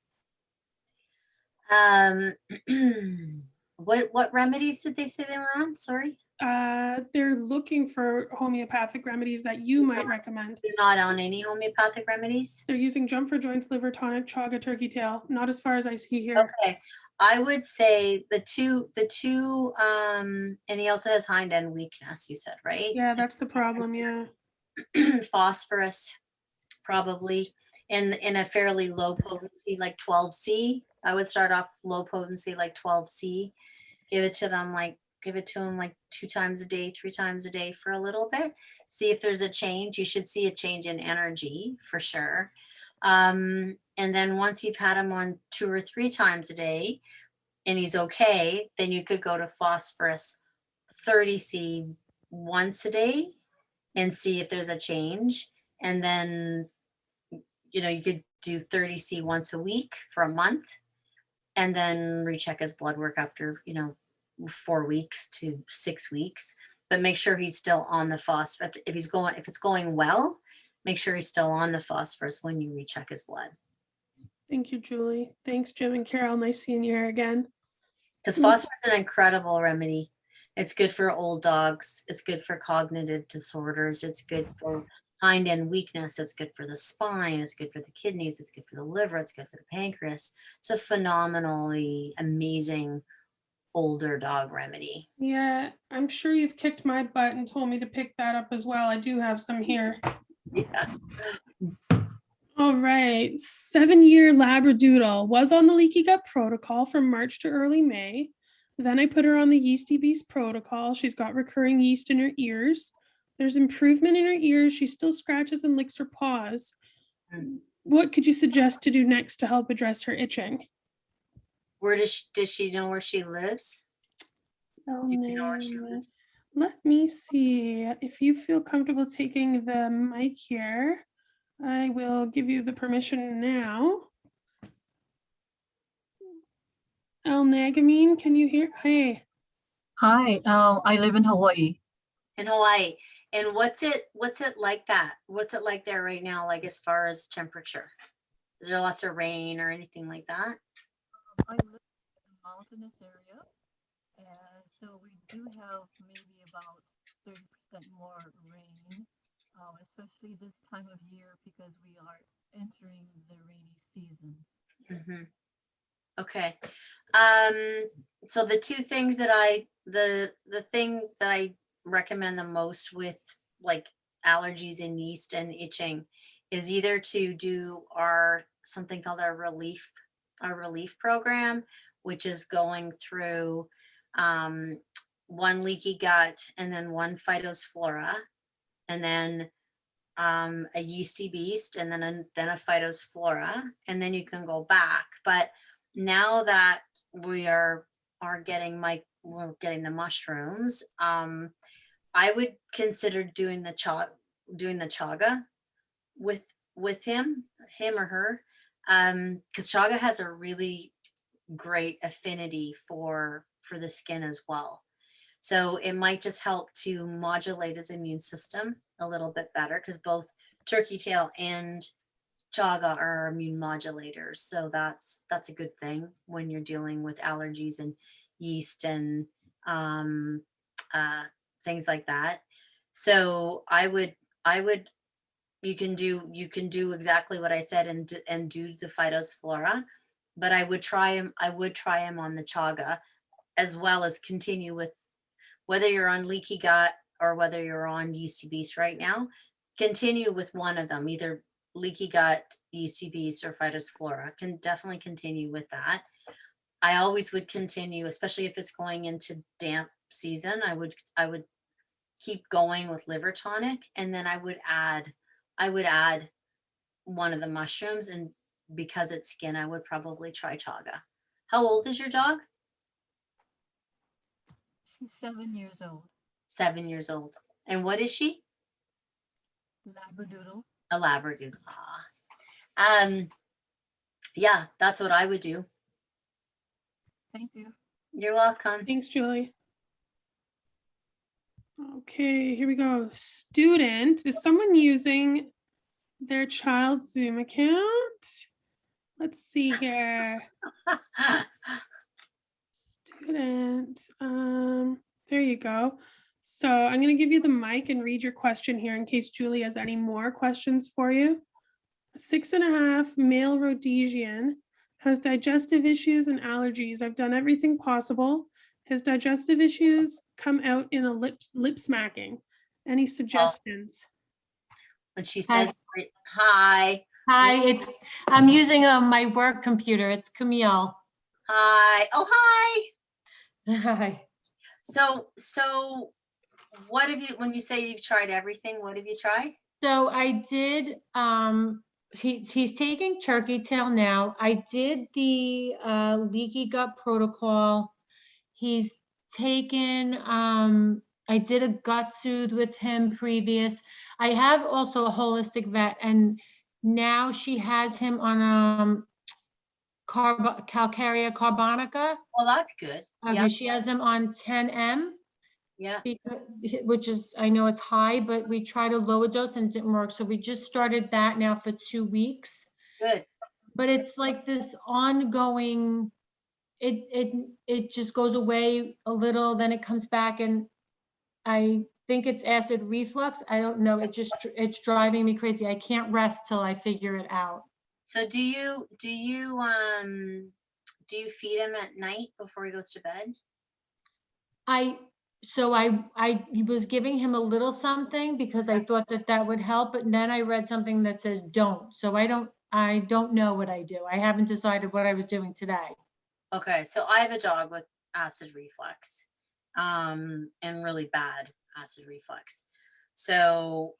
What remedies did they say they were on? Sorry. They're looking for homeopathic remedies that you might recommend. They're not on any homeopathic remedies? They're using jump for joints, liver tonic, chaga, turkey tail. Not as far as I see here. Okay. I would say the two, and he also has hind end weakness, you said, right? Yeah, that's the problem. Yeah. Phosphorus, probably in a fairly low potency, like 12C. I would start off low potency, like 12C. Give it to them like 2 times a day, 3 times a day for a little bit. See if there's a change. You should see a change in energy for sure. And then once you've had him on 2 or 3 times a day and he's okay, then you could go to phosphorus 30C once a day and see if there's a change. And then, you could do 30C once a week for a month, and then recheck his blood work after, 4 weeks to 6 weeks. But make sure he's still on the phosphorus. If it's going well, make sure he's still on the phosphorus when you recheck his blood. Thank you, Julie. Thanks, Jim and Carol. Nice seeing you here again. Because phosphorus is an incredible remedy. It's good for old dogs. It's good for cognitive disorders. It's good for hind end weakness. It's good for the spine. It's good for the kidneys. It's good for the liver. It's good for the pancreas. It's a phenomenally amazing older dog remedy. Yeah, I'm sure you've kicked my butt and told me to pick that up as well. I do have some here. Yeah. All right, 7-year Labradoodle was on the leaky gut protocol from March to early May. Then I put her on the Yeasty Beast protocol. She's got recurring yeast in her ears. There's improvement in her ears. She still scratches and licks her paws. What could you suggest to do next to help address her itching? Where does she know where she lives? Do you know where she lives? Let me see if you feel comfortable taking the mic here. I will give you the permission now. El Nagamine, can you hear? Hey. Hi, I live in Hawaii. In Hawaii. And what's it like that? What's it like there right now, like as far as temperature? Is there lots of rain or anything like that? I live in a mountainous area, and so we do have maybe about 30% more rain, especially this time of year because we are entering the rainy season. Mm-hmm. Okay. So the two things that the thing that I recommend the most with like allergies and yeast and itching is either to do something called our relief program, which is going through one leaky gut and then one phytospora and then a yeasty beast and then a phytospora, and then you can go back. But now that we're getting the mushrooms, I would consider doing the chaga with him or her, because chaga has a really great affinity for the skin as well. So it might just help to modulate his immune system a little bit better, because both turkey tail and chaga are immune modulators. So that's a good thing when you're dealing with allergies and yeast and things like that. So I would you can do exactly what I said and do the phytospora, but I would try him on the chaga, as well as continue with, whether you're on leaky gut or whether you're on yeasty beast right now, continue with one of them, either leaky gut, yeasty beast, or phytospora. Can definitely continue with that. I always would continue, especially if it's going into damp season. I would keep going with liver tonic, and then I would add one of the mushrooms, and because it's skin, I would probably try chaga. How old is your dog? She's 7 years old. 7 years old. And what is she? Labradoodle. A Labradoodle. Yeah, that's what I would do. Thank you. You're welcome. Thanks, Julie. Okay, here we go. Student, is someone using their child's Zoom account? Let's see here. Student, there you go. So I'm going to give you the mic and read your question here in case Julie has any more questions for you. 6.5 male Rhodesian has digestive issues and allergies. I've done everything possible. His digestive issues come out in a lip smacking. Any suggestions? When she says hi. Hi, I'm using my work computer. It's Camille. Hi. Oh, hi. Hi. So what have you, when you say you've tried everything, what have you tried? So I did, he's taking turkey tail now. I did the leaky gut protocol. He's taken, I did a gut soothe with him previous. I have also a holistic vet, and now she has him on Calcarea carbonica. Well, that's good. Okay, Yeah. she has him on 10 m. Yeah. Which is, I know it's high, but we tried a lower dose and it didn't work. So we just started that now for 2 weeks. Good. But it's like this ongoing, it just goes away a little, then it comes back, and I think it's acid reflux. I don't know. It's driving me crazy. I can't rest till I figure it out. So do you feed him at night before he goes to bed? So I was giving him a little something because I thought that that would help, but then I read something that says don't. So I don't know what I do. I haven't decided what I was doing today. Okay, so I have a dog with acid reflux, and really bad acid reflux. So,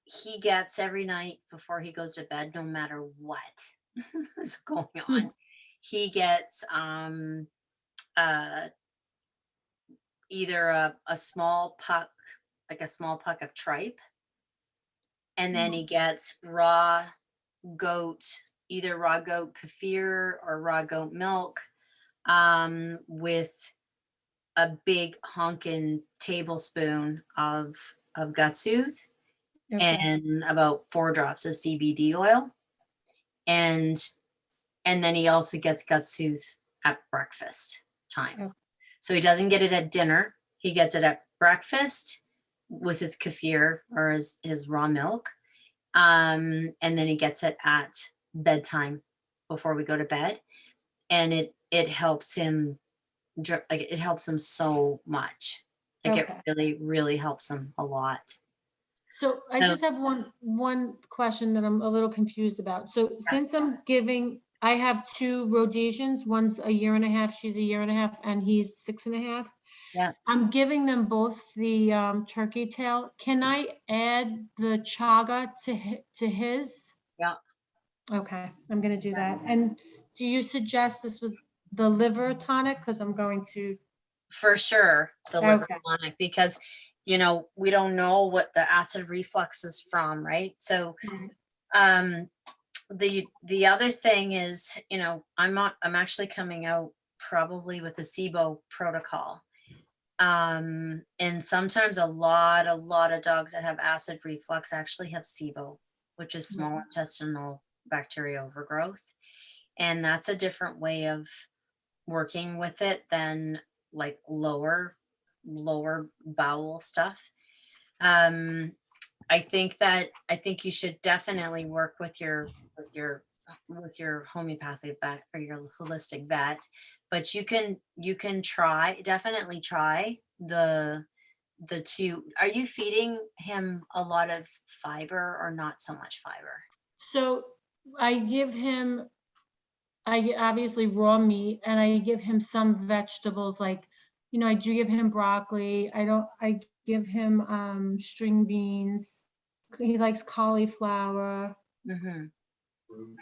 he gets every night before he goes to bed, no matter what is going on, he gets, uh, either a small puck, like a small puck of tripe, and then he gets raw goat, either raw goat kefir or raw goat milk, with a big honkin' tablespoon of gut soothe Okay. and about 4 drops of CBD oil. And then he also gets gut soothe at breakfast time. Okay. So he doesn't get it at dinner. He gets it at breakfast with his kefir or his raw milk. And then he gets it at bedtime before we go to bed. And it helps him, like it helps him so much. Like it Okay. really, really helps him a lot. So I So- just have one question that I'm a little confused about. So since I have 2 Rhodesians, one's a year and a half, she's a year and a half, and he's 6.5. Yeah. I'm giving them both the turkey tail. Can I add the chaga to his? Yeah. Okay, I'm gonna do that. And do you suggest this was the liver tonic? Because I'm going to. For sure, the liver Okay. tonic, because we don't know what the acid reflux is from, right? So Right. the other thing is, I'm actually coming out probably with a SIBO protocol. And sometimes a lot of dogs that have acid reflux actually have SIBO, which is small intestinal bacterial overgrowth. And that's a different way of working with it than like lower bowel stuff. I think you should definitely work with your homeopathic vet or your holistic vet, but you can definitely try the 2. Are you feeding him a lot of fiber or not so much fiber? So I give him, obviously raw meat, and I give him some vegetables like, I do give him broccoli. I give him string beans. He likes cauliflower. Mm-hmm.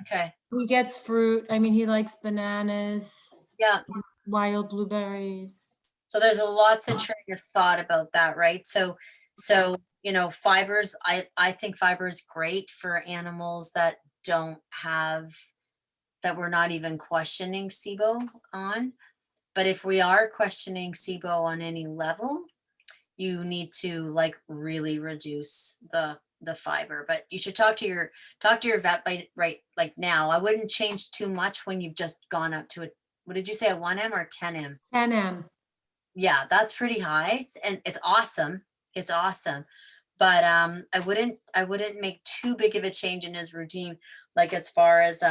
Okay. He gets fruit. I mean, he likes bananas, Yeah. wild blueberries. So there's a lot to train your thought about that, right? So fibers, I think fiber is great for animals that we're not even questioning SIBO on. But if we are questioning SIBO on any level, you need to like really reduce the fiber. But you should talk to your vet right like now. I wouldn't change too much when you've just gone up to what did you say, a 1M or 10M? 10M. Yeah, that's pretty high, and it's awesome. It's awesome. But I wouldn't make too big of a change in his routine, like as far as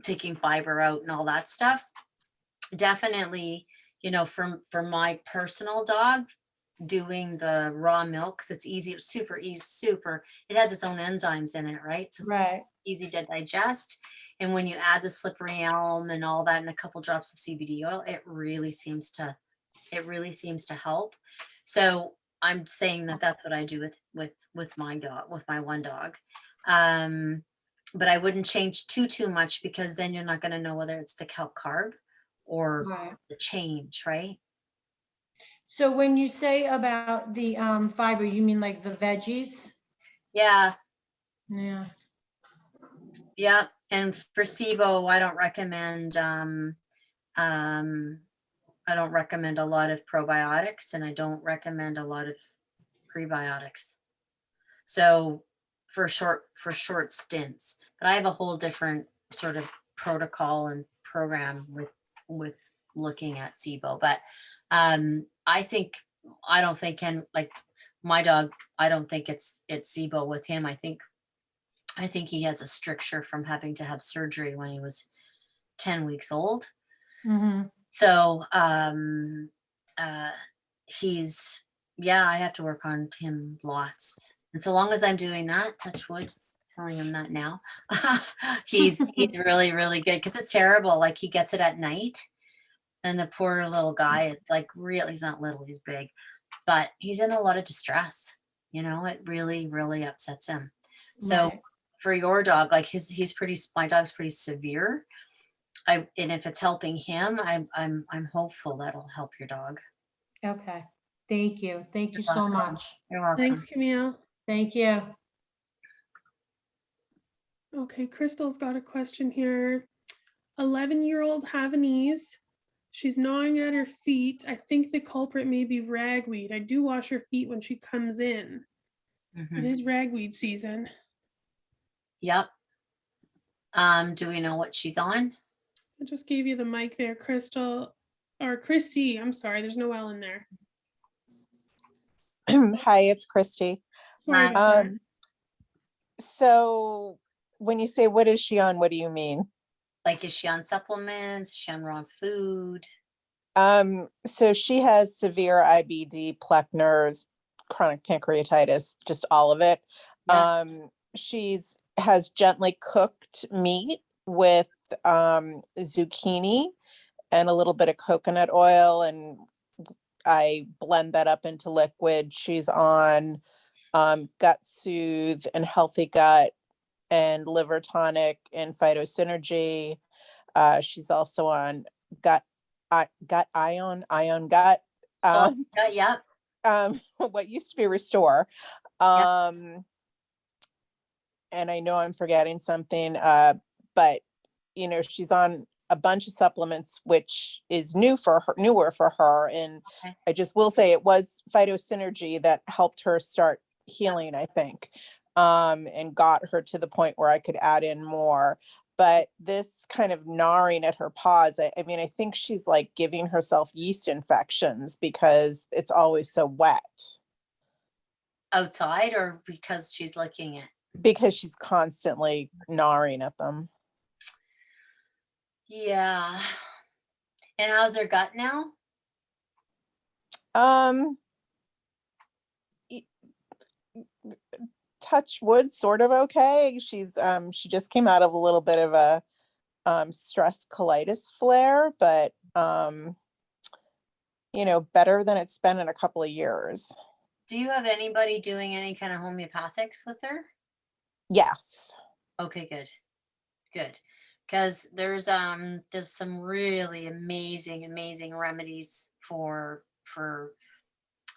taking fiber out and all that stuff. Definitely, for my personal dog, doing the raw milk, because it's easy, it's super easy, it has its own enzymes in it, right? So it's Right. easy to digest. And when you add the slippery elm and all that and a couple drops of CBD oil, it really seems to help. So I'm saying that that's what I do with my dog, with my one dog. But I wouldn't change too much, because then you're not going to know whether it's the kelp carb or Right. the change, right? So when you say about the fiber, you mean like the veggies? Yeah. Yeah. Yeah. And for SIBO, I don't recommend a lot of probiotics, and I don't recommend a lot of prebiotics. So for short stints, but I have a whole different sort of protocol and program with looking at SIBO. But I don't think like my dog, I don't think it's SIBO with him. I think he has a stricture from having to have surgery when he was 10 weeks old. Mm-hmm. So he's, yeah, I have to work on him lots. And so long as I'm doing that, touch wood, telling him that now, he's really, really good, because it's terrible. Like, he gets it at night, and the poor little guy, it's like, really, he's not little, he's big, but he's in a lot of distress. It really, really upsets him. So Right. for your dog, like my dog's pretty severe. And if it's helping him, I'm hopeful that'll help your dog. Okay. Thank you. Thank you You're so welcome. much. You're welcome. Thanks, Camille. Thank you. Okay, Crystal's got a question here. 11-year-old Havanese. She's gnawing at her feet. I think the culprit may be ragweed. I do wash her feet when she comes in. It Mhm. is ragweed season. Yep. Do we know what she's on? I just gave you the mic there, Crystal. Or Christy, I'm sorry, there's no L in there. Hi, it's Christy. Sorry about that. So when you say what is she on, what do you mean? Like, is she on supplements? Is she on raw food? So she has severe IBD, Pleckner's, chronic pancreatitis, just all of it. Yeah. She's has gently cooked meat with zucchini and a little bit of coconut oil, and I blend that up into liquid. She's on Gut Soothe and Healthy Gut and Liver Tonic and Phytosynergy. She's also on Gut Ion Gut. Yep. What used to be Restore. And I know I'm forgetting something, but she's on a bunch of supplements, which is newer for her. And Okay. I just will say it was Phytosynergy that helped her start healing, I think, and got her to the point where I could add in more. But this kind of gnawing at her paws, I mean, I think she's like giving herself yeast infections because it's always so wet. Outside, or because she's looking at? Because she's constantly gnawing at them. Yeah. And how's her gut now? Touch wood, sort of okay. She just came out of a little bit of a stress colitis flare, but better than it's been in a couple of years. Do you have anybody doing any kind of homeopathics with her? Yes. Okay, good. Because there's some really amazing remedies for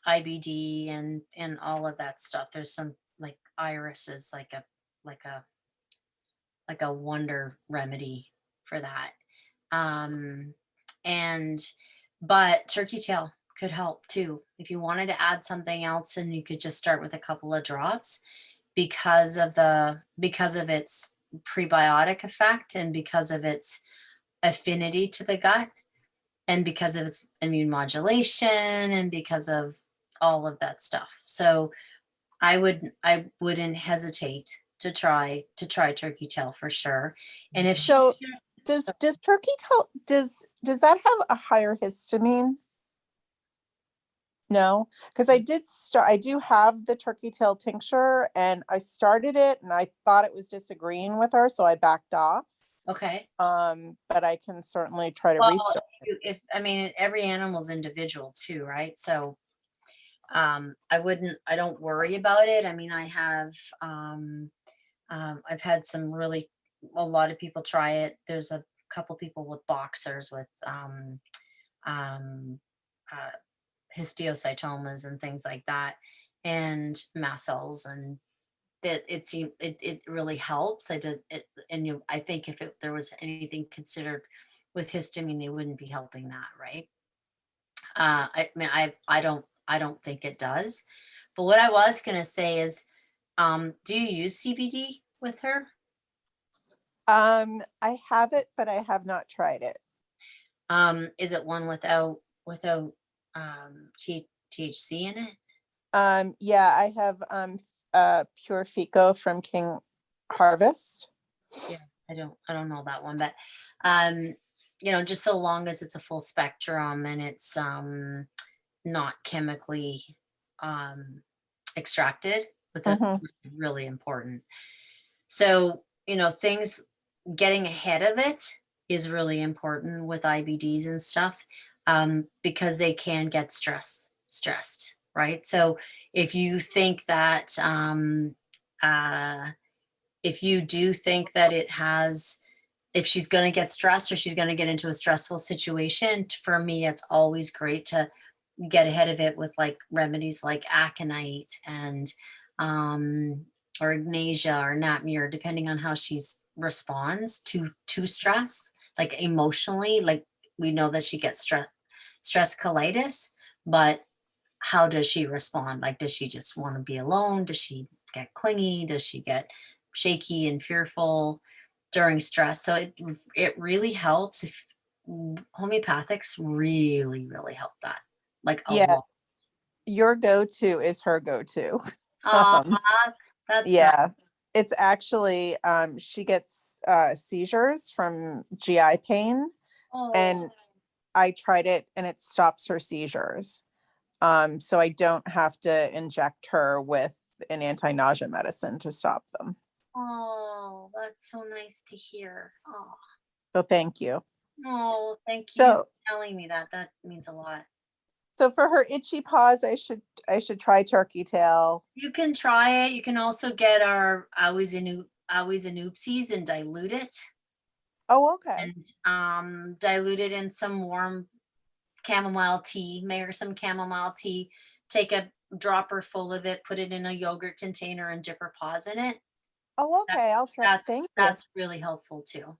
IBD and all of that stuff. There's some, like, iris is like a wonder remedy for that. But turkey tail could help too. If you wanted to add something else, and you could just start with a couple of drops, because of its prebiotic effect, and because of its affinity to the gut, and because of its immune modulation, and because of all of that stuff. So I wouldn't hesitate to try turkey tail for sure. And if So does turkey tail, does that have a higher histamine? No, because I do have the turkey tail tincture, and I started it and I thought it was disagreeing with her, so I backed off. okay. But I can certainly try to Well, restart. every animal's individual too, right? So I don't worry about it. I mean, I've had a lot of people try it. There's a couple people with boxers with histiocytomas and things like that, and mast cells, and it really helps. I think if there was anything considered with histamine, they wouldn't be helping that, right? I mean, I don't think it does. But what I was gonna say is, do you use CBD with her? I have it, but I have not tried it. Is it one without THC in it? Yeah, I have Pure Fico from King Harvest. Yeah, I don't know that one, but just so long as it's a full spectrum, and it's not chemically extracted was Mhm. really important. So, things getting ahead of it is really important with IBDs and stuff, because they can get stressed, right? So if you think that, if you do think that if she's going to get stressed or she's going to get into a stressful situation, for me, it's always great to get ahead of it with like remedies like aconite and or ignatia or natmir, depending on how she responds to stress, like emotionally. Like we know that she gets stress colitis, but how does she respond? Like, does she just want to be alone? Does she get clingy? Does she get shaky and fearful during stress? So it really helps. If homeopathics really help that, like a Yeah, lot. your go-to is her go-to. Aw, Um, that's nice. yeah, it's actually she gets seizures from GI pain, Oh, and I tried it and it stops her seizures. So I don't have to inject her with an anti-nausea medicine to stop them. oh, that's so nice to hear. Oh, So thank you. no, thank you So for telling me that. That means a lot. so for her itchy paws, I should try turkey tail. You can try it. You can also get our Owies and Oopsies and dilute it, Oh, okay. and dilute it in some warm chamomile tea. Make her some chamomile tea. Take a dropper full of it, put it in a yogurt container, and dip her paws in it. Oh, okay. I'll try. Thank you. That's really helpful too.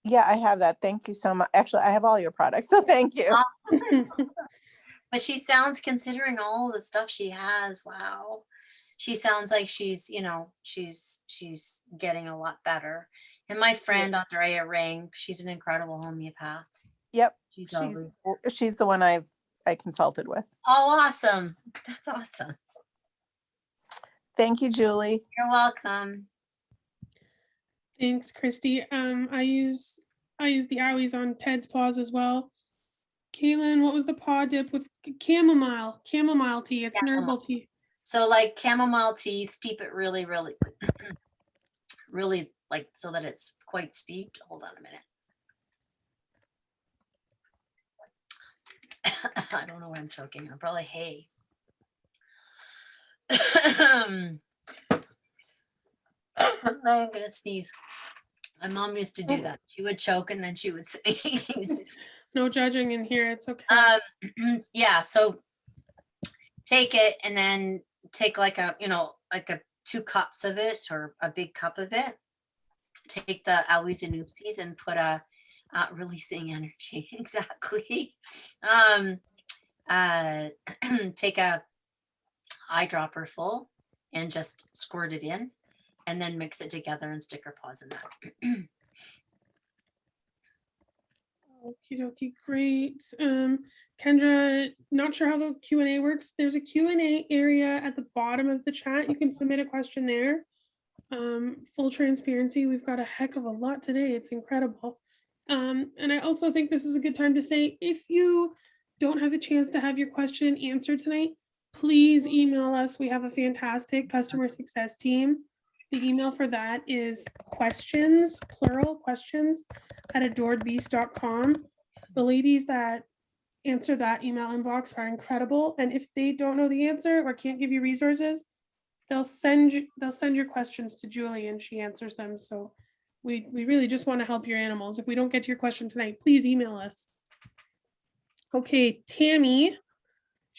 Yeah, I have that. Thank you so much. Actually, I have all your products, so thank you. But she sounds, considering all the stuff she has, wow. She sounds like she's getting a lot better. And my friend Andrea Ring, she's an incredible homeopath. Yep. She's She's lovely. she's the one I consulted with. Oh, awesome. That's awesome. Thank you, Julie. You're welcome. Thanks, Christy. I use the owies on Ted's paws as well. Kaylin, what was the paw dip with chamomile? Chamomile tea. It's an herbal tea. So like chamomile tea, steep it really, really like so that it's quite steeped. Hold on a minute. I don't know why I'm choking. I'm probably hay. I'm gonna sneeze. My mom used to do that. She would choke and then she would sneeze. No judging in here. It's okay. Yeah, so take it and then take like a 2 cups of it or a big cup of it. Take the owies and oopsies and put a releasing energy. Exactly. Take a eyedropper full and just squirt it in and then mix it together and stick her paws in that. Okie dokie, great. Kendra, not sure how the Q&A works. There's a Q&A area at the bottom of the chat. You can submit a question there. Full transparency, we've got a heck of a lot today. It's incredible. And I also think this is a good time to say, if you don't have a chance to have your question answered tonight, please email us. We have a fantastic customer success team. The email for that is questions, plural questions, @adoredbeast.com. The ladies that answer that email inbox are incredible. And if they don't know the answer or can't give you resources, they'll send your questions to Julie and she answers them. So we really just want to help your animals. If we don't get to your question tonight, please email us. Okay, Tammy.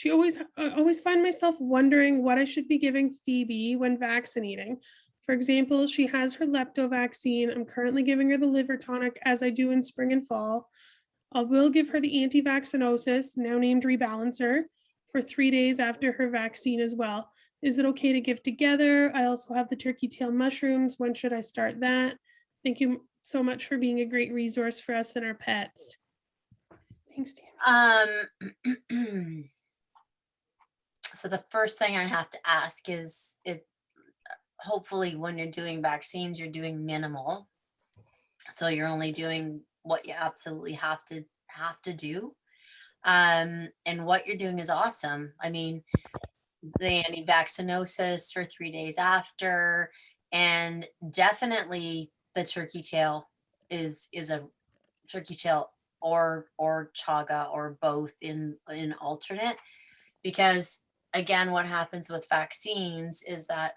I always find myself wondering what I should be giving Phoebe when vaccinating. For example, she has her lepto vaccine. I'm currently giving her the liver tonic as I do in spring and fall. I will give her the anti-vaccinosis, now named Rebalancer, for 3 days after her vaccine as well. Is it okay to give together? I also have the turkey tail mushrooms. When should I start that? Thank you so much for being a great resource for us and our pets. Thanks, Tammy. So the first thing I have to ask is, hopefully when you're doing vaccines, you're doing minimal. So you're only doing what you absolutely have to do. And what you're doing is awesome. I mean, the anti-vaccinosis for 3 days after, and definitely the turkey tail is a turkey tail or chaga or both in alternate, because again, what happens with vaccines is that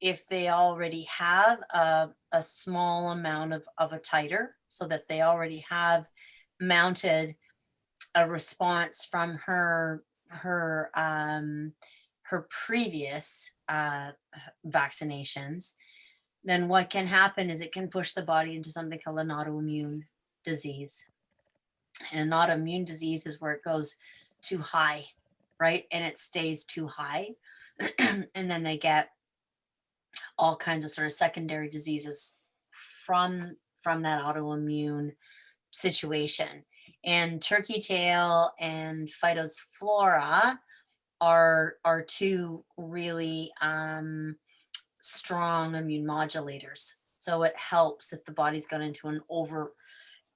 if they already have a small amount of a titer, so that they already have mounted a response from her previous vaccinations, then what can happen is it can push the body into something called an autoimmune disease. And an autoimmune disease is where it goes too high, right? And it stays too high. And then they get all kinds of sort of secondary diseases from that autoimmune situation. And turkey tail and phytophthora are two really strong immune modulators. So it helps if the body's got into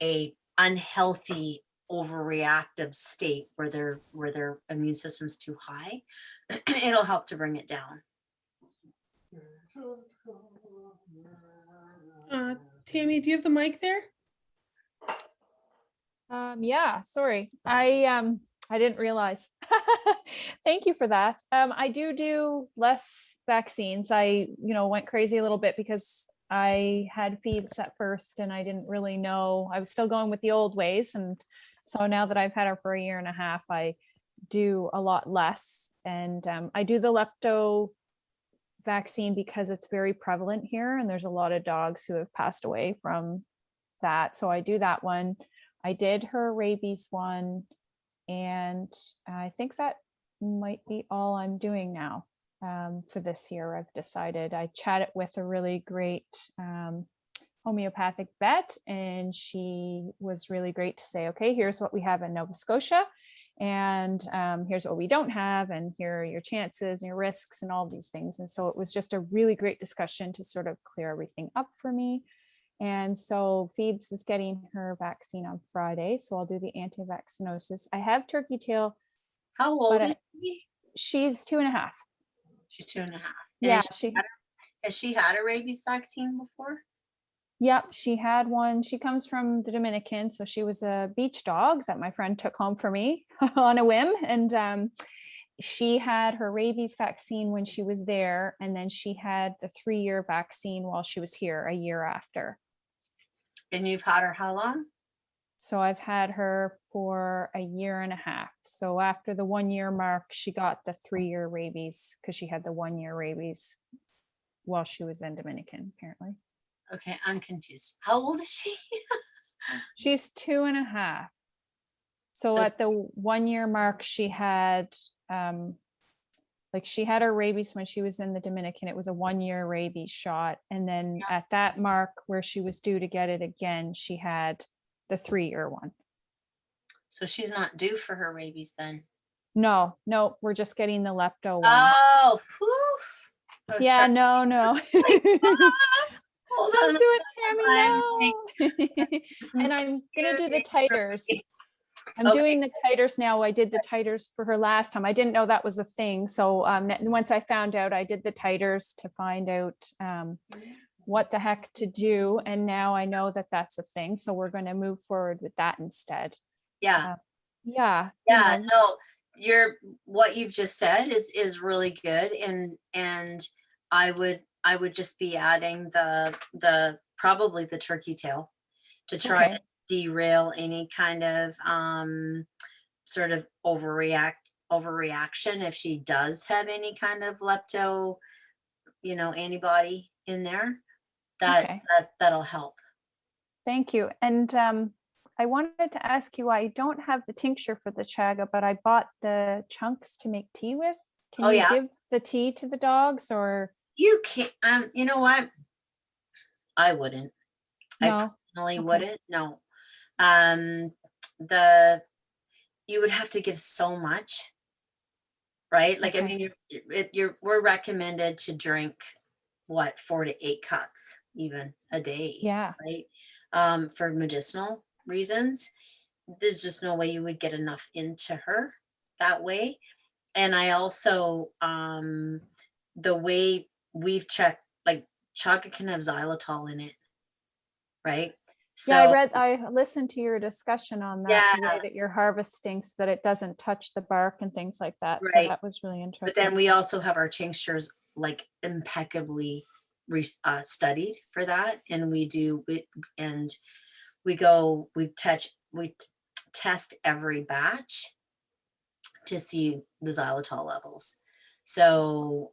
a unhealthy overreactive state where their immune system's too high. It'll help to bring it down. Tammy, do you have the mic there? Yeah, sorry. I didn't realize. Thank you for that. I do less vaccines. I, went crazy a little bit because I had Phoebes at first and I didn't really know. I was still going with the old ways. And so now that I've had her for a year and a half, I do a lot less. And I do the lepto vaccine because it's very prevalent here. And there's a lot of dogs who have passed away from that. So I do that one. I did her rabies one, and I think that might be all I'm doing now for this year. I've decided. I chatted with a really great homeopathic vet, and she was really great to say, okay, here's what we have in Nova Scotia, and here's what we don't have, and here are your chances and your risks and all these things. And so it was just a really great discussion to sort of clear everything up for me. And so Phoebes is getting her vaccine on Friday. So I'll do the anti-vaccinosis. I have turkey tail. How old but is she? She's 2.5. She's 2.5. And Yeah. has she had a rabies vaccine before? Yep. She had one. She comes from the Dominican. So she was a beach dog that my friend took home for me on a whim. And she had her rabies vaccine when she was there. And then she had the 3-year vaccine while she was here a year after. And you've had her how long? So I've had her for a year and a half. So after the 1-year mark, she got the 3-year rabies because she had the 1-year rabies while she was in Dominican, apparently. Okay, I'm confused. How old is she? She's 2.5. So at the 1-year mark, she had she had her rabies when she was in the Dominican. It was a 1-year rabies shot. And then at that mark where she was due to get it again, she had the 3-year one. So she's not due for her rabies then? No, we're just getting the lepto one. Oh, poof. Yeah, no. Hold Don't on. do it, Tammy, no. And I'm gonna do the titers. I'm doing the titers now. I did the titers for her last time. I didn't know that was a thing. So once I found out, I did the titers to find out what the heck to do. And now I know that that's a thing. So we're going to move forward with that instead. Yeah. Yeah. No, what you've just said is really good. And I would just be adding the probably the turkey tail to try to derail any kind of sort of overreaction if she does have any kind of lepto antibody in there. That'll help. Thank you. And I wanted to ask you, I don't have the tincture for the chaga, but I bought the chunks to make tea with. Can you give the tea to the dogs? Or you can't? You know what, I wouldn't. No. I personally wouldn't. No. You would have to give so much, right? Like, I mean, we're recommended to drink 4 to 8 cups even a day. Yeah. Right. For medicinal reasons. there's just no way you would get enough into her that way. And I also, the way we've checked, like chaga can have xylitol in it, right? Yeah, I listened to your discussion on that, the Yeah. way that you're harvesting so that it doesn't touch the bark and things like that. So Right. that was really But interesting. then we also have our tinctures like impeccably studied for that, and we test every batch to see the xylitol levels. So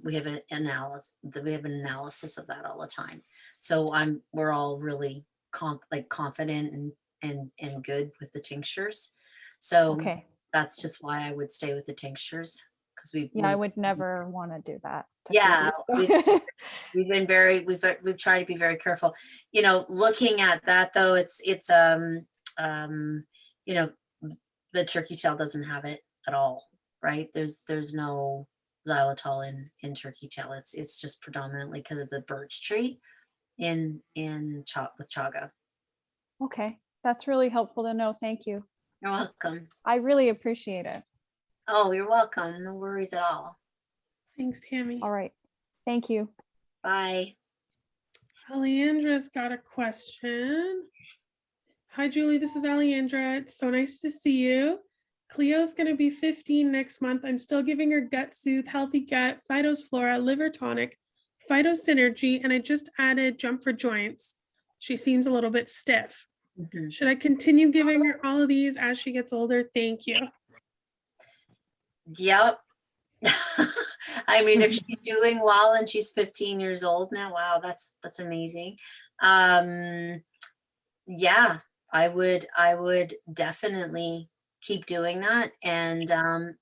we have an analysis of that all the time. So we're all really confident and good with the tinctures. So Okay. that's just why I would stay with the tinctures, because Yeah, I would never want to do that. to Yeah, people. we've tried to be very careful. Looking at that though, it's the turkey tail doesn't have it at all, right? There's no xylitol in turkey tail. It's just predominantly because of the birch tree with chaga. Okay, that's really helpful to know. Thank you. You're welcome. I really appreciate it. Oh, you're welcome. No worries at all. Thanks, Tammy. All right. Thank you. Bye. Aleandra's got a question. Hi, Julie. This is Aleandra. It's so nice to see you. Cleo's going to be 15 next month. I'm still giving her Gut Soothe, Healthy Gut, Phytos Flora, Liver Tonic, Phytosynergy, and I just added Jump for Joints. She seems a little bit stiff. Mhm. Should I continue giving her all of these as she gets older? Thank you. Yep. I mean, if she's doing well and she's 15 years old now, wow, that's amazing. Yeah, I would definitely keep doing that. And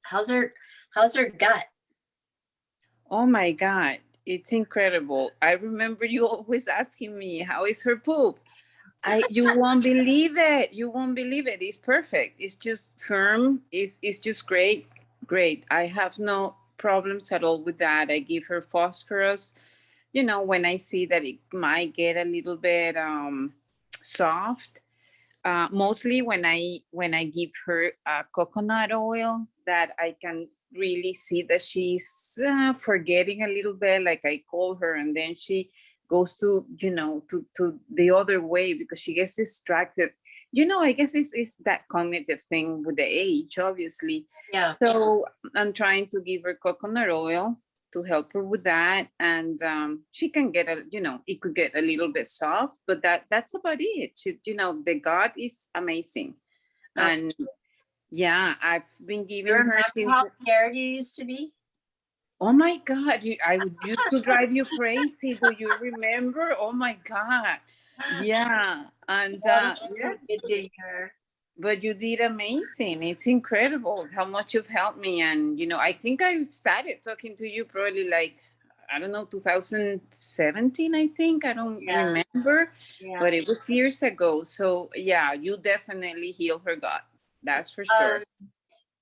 how's her gut? Oh my God, it's incredible. I remember you always asking me, how is her poop? You won't believe it. You won't believe it. It's perfect. It's just firm. It's just great. Great. I have no problems at all with that. I give her phosphorus. When I see that it might get a little bit soft, mostly when I give her coconut oil, that I can really see that she's forgetting a little bit. Like I call her and then she goes to the other way because she gets distracted. I guess it's that cognitive thing with the age, obviously. Yeah. So I'm trying to give her coconut oil to help her with that, and she can get it could get a little bit soft, but that's about it. The gut is amazing. And yeah, I've been giving her Remember how scared you used to be? Oh my God, I used to drive you crazy. Do you remember? Oh my God. Yeah. And but you did amazing. It's incredible how much you've helped me. And, I think I started talking to you probably like, I don't know, 2017, I think. I don't remember, but it was years ago. So yeah, you definitely healed her gut. That's for sure.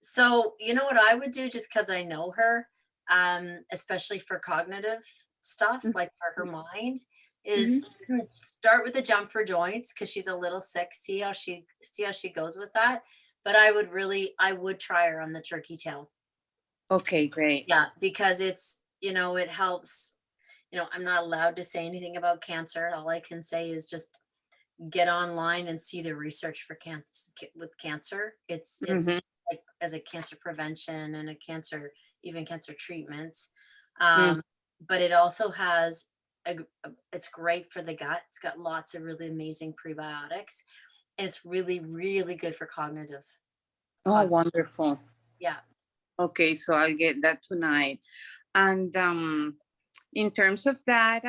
So you know what I would do, just because I know her, especially for cognitive stuff, like for her mind, is start with the Jump for Joints, because she's a little sick. See how she goes with that. But I would try her on the turkey tail. Okay, great. Yeah, because it's, it helps. I'm not allowed to say anything about cancer. All I can say is just get online and see the research for cancer. It's like as a cancer prevention and even cancer treatments. But it also has it's great for the gut. It's got lots of really amazing prebiotics, and it's really, really good for cognitive. Oh, wonderful. Yeah. Okay, so I'll get that tonight. And in terms of that,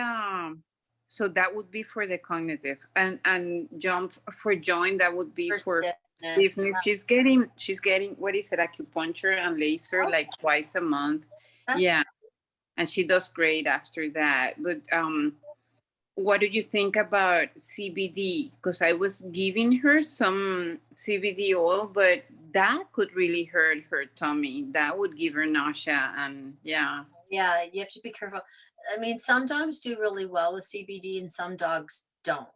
so that would be for the cognitive, and Jump for Joint, that would be for stiffness. She's getting what is it, acupuncture and laser like twice a month. And she does great after that. But what do you think about CBD? Because I was giving her some CBD oil, but that could really hurt her tummy. That would give her nausea, and yeah, you have to be careful. I mean, some dogs do really well with CBD and some dogs don't.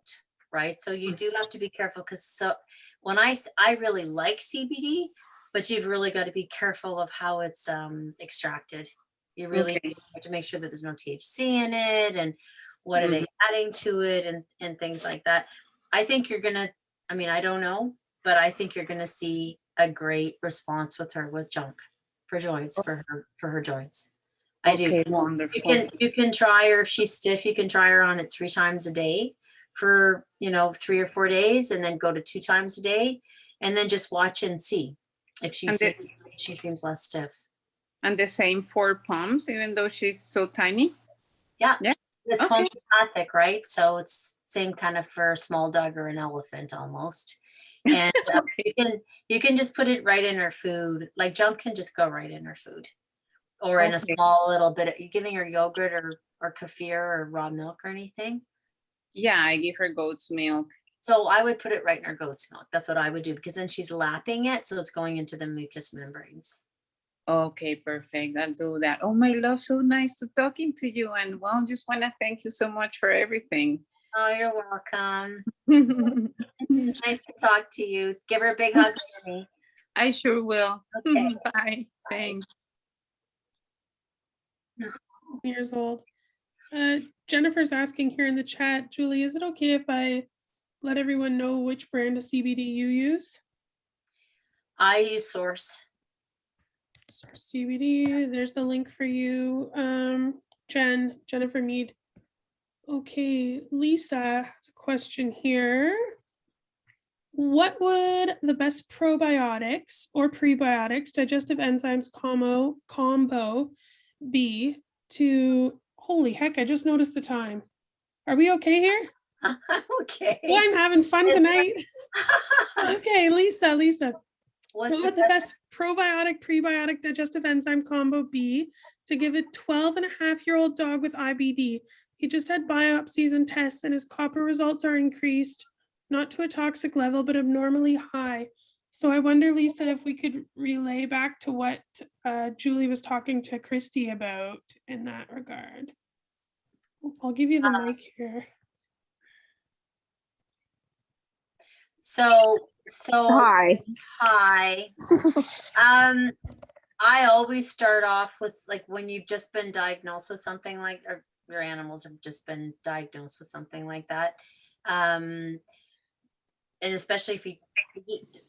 right? So you do have to be careful, because so when I really like CBD, but you've really got to be careful of how it's extracted. You really Okay. have to make sure that there's no THC in it, and what are they adding to it, and things like that. I think you're gonna, I mean, I don't know, but I think you're gonna see a great response with her with junk for joints, for her joints. I do. Okay, wonderful. You can try her if she's stiff. You can try her on it 3 times a day for 3 or 4 days, and then go to 2 times a day, and then just watch and see if she And seems less stiff. And the same for pumps, even though she's so tiny. Yeah, Yeah. it's Okay. homeopathic, right? So it's same kind of for a small dog or an elephant almost. And you can just put it right in her food. Like junk can just go right in her food, or in a Okay. small little bit. You're giving her yogurt or kefir or raw milk or anything. Yeah, I give her goat's milk. So I would put it right in her goat's milk. That's what I would do, because then she's lapping it, so it's going into the mucous membranes. Okay, perfect. I'll do that. Oh, my love, so nice to talking to you. And well, just want to thank you so much for everything. Oh, you're welcome. Nice to talk to you. Give her a big hug for me. I sure will. Okay. Bye. Thanks. Years old. Jennifer's asking here in the chat, Julie, is it okay if I let everyone know which brand of CBD you use? I use Source. Source CBD, there's the link for you. Jennifer Mead. Okay, Lisa has a question here. What would the best probiotics or prebiotics, digestive enzymes combo be to, holy heck, I just noticed the time. Are we okay here? Okay. Well, I'm having fun tonight. Okay, Lisa. What's What would the best probiotic, prebiotic, digestive enzyme combo be to give a 12-and-a-half-year-old dog with IBD? He just had biopsies and tests, and his copper results are increased, not to a toxic level, but abnormally high. So I wonder, Lisa, if we could relay back to what Julie was talking to Christy about in that regard. I'll give you the mic here. So Hi. hi. I always start off with, like, when you've just been diagnosed with something like, or your animals have just been diagnosed with something like that. And especially if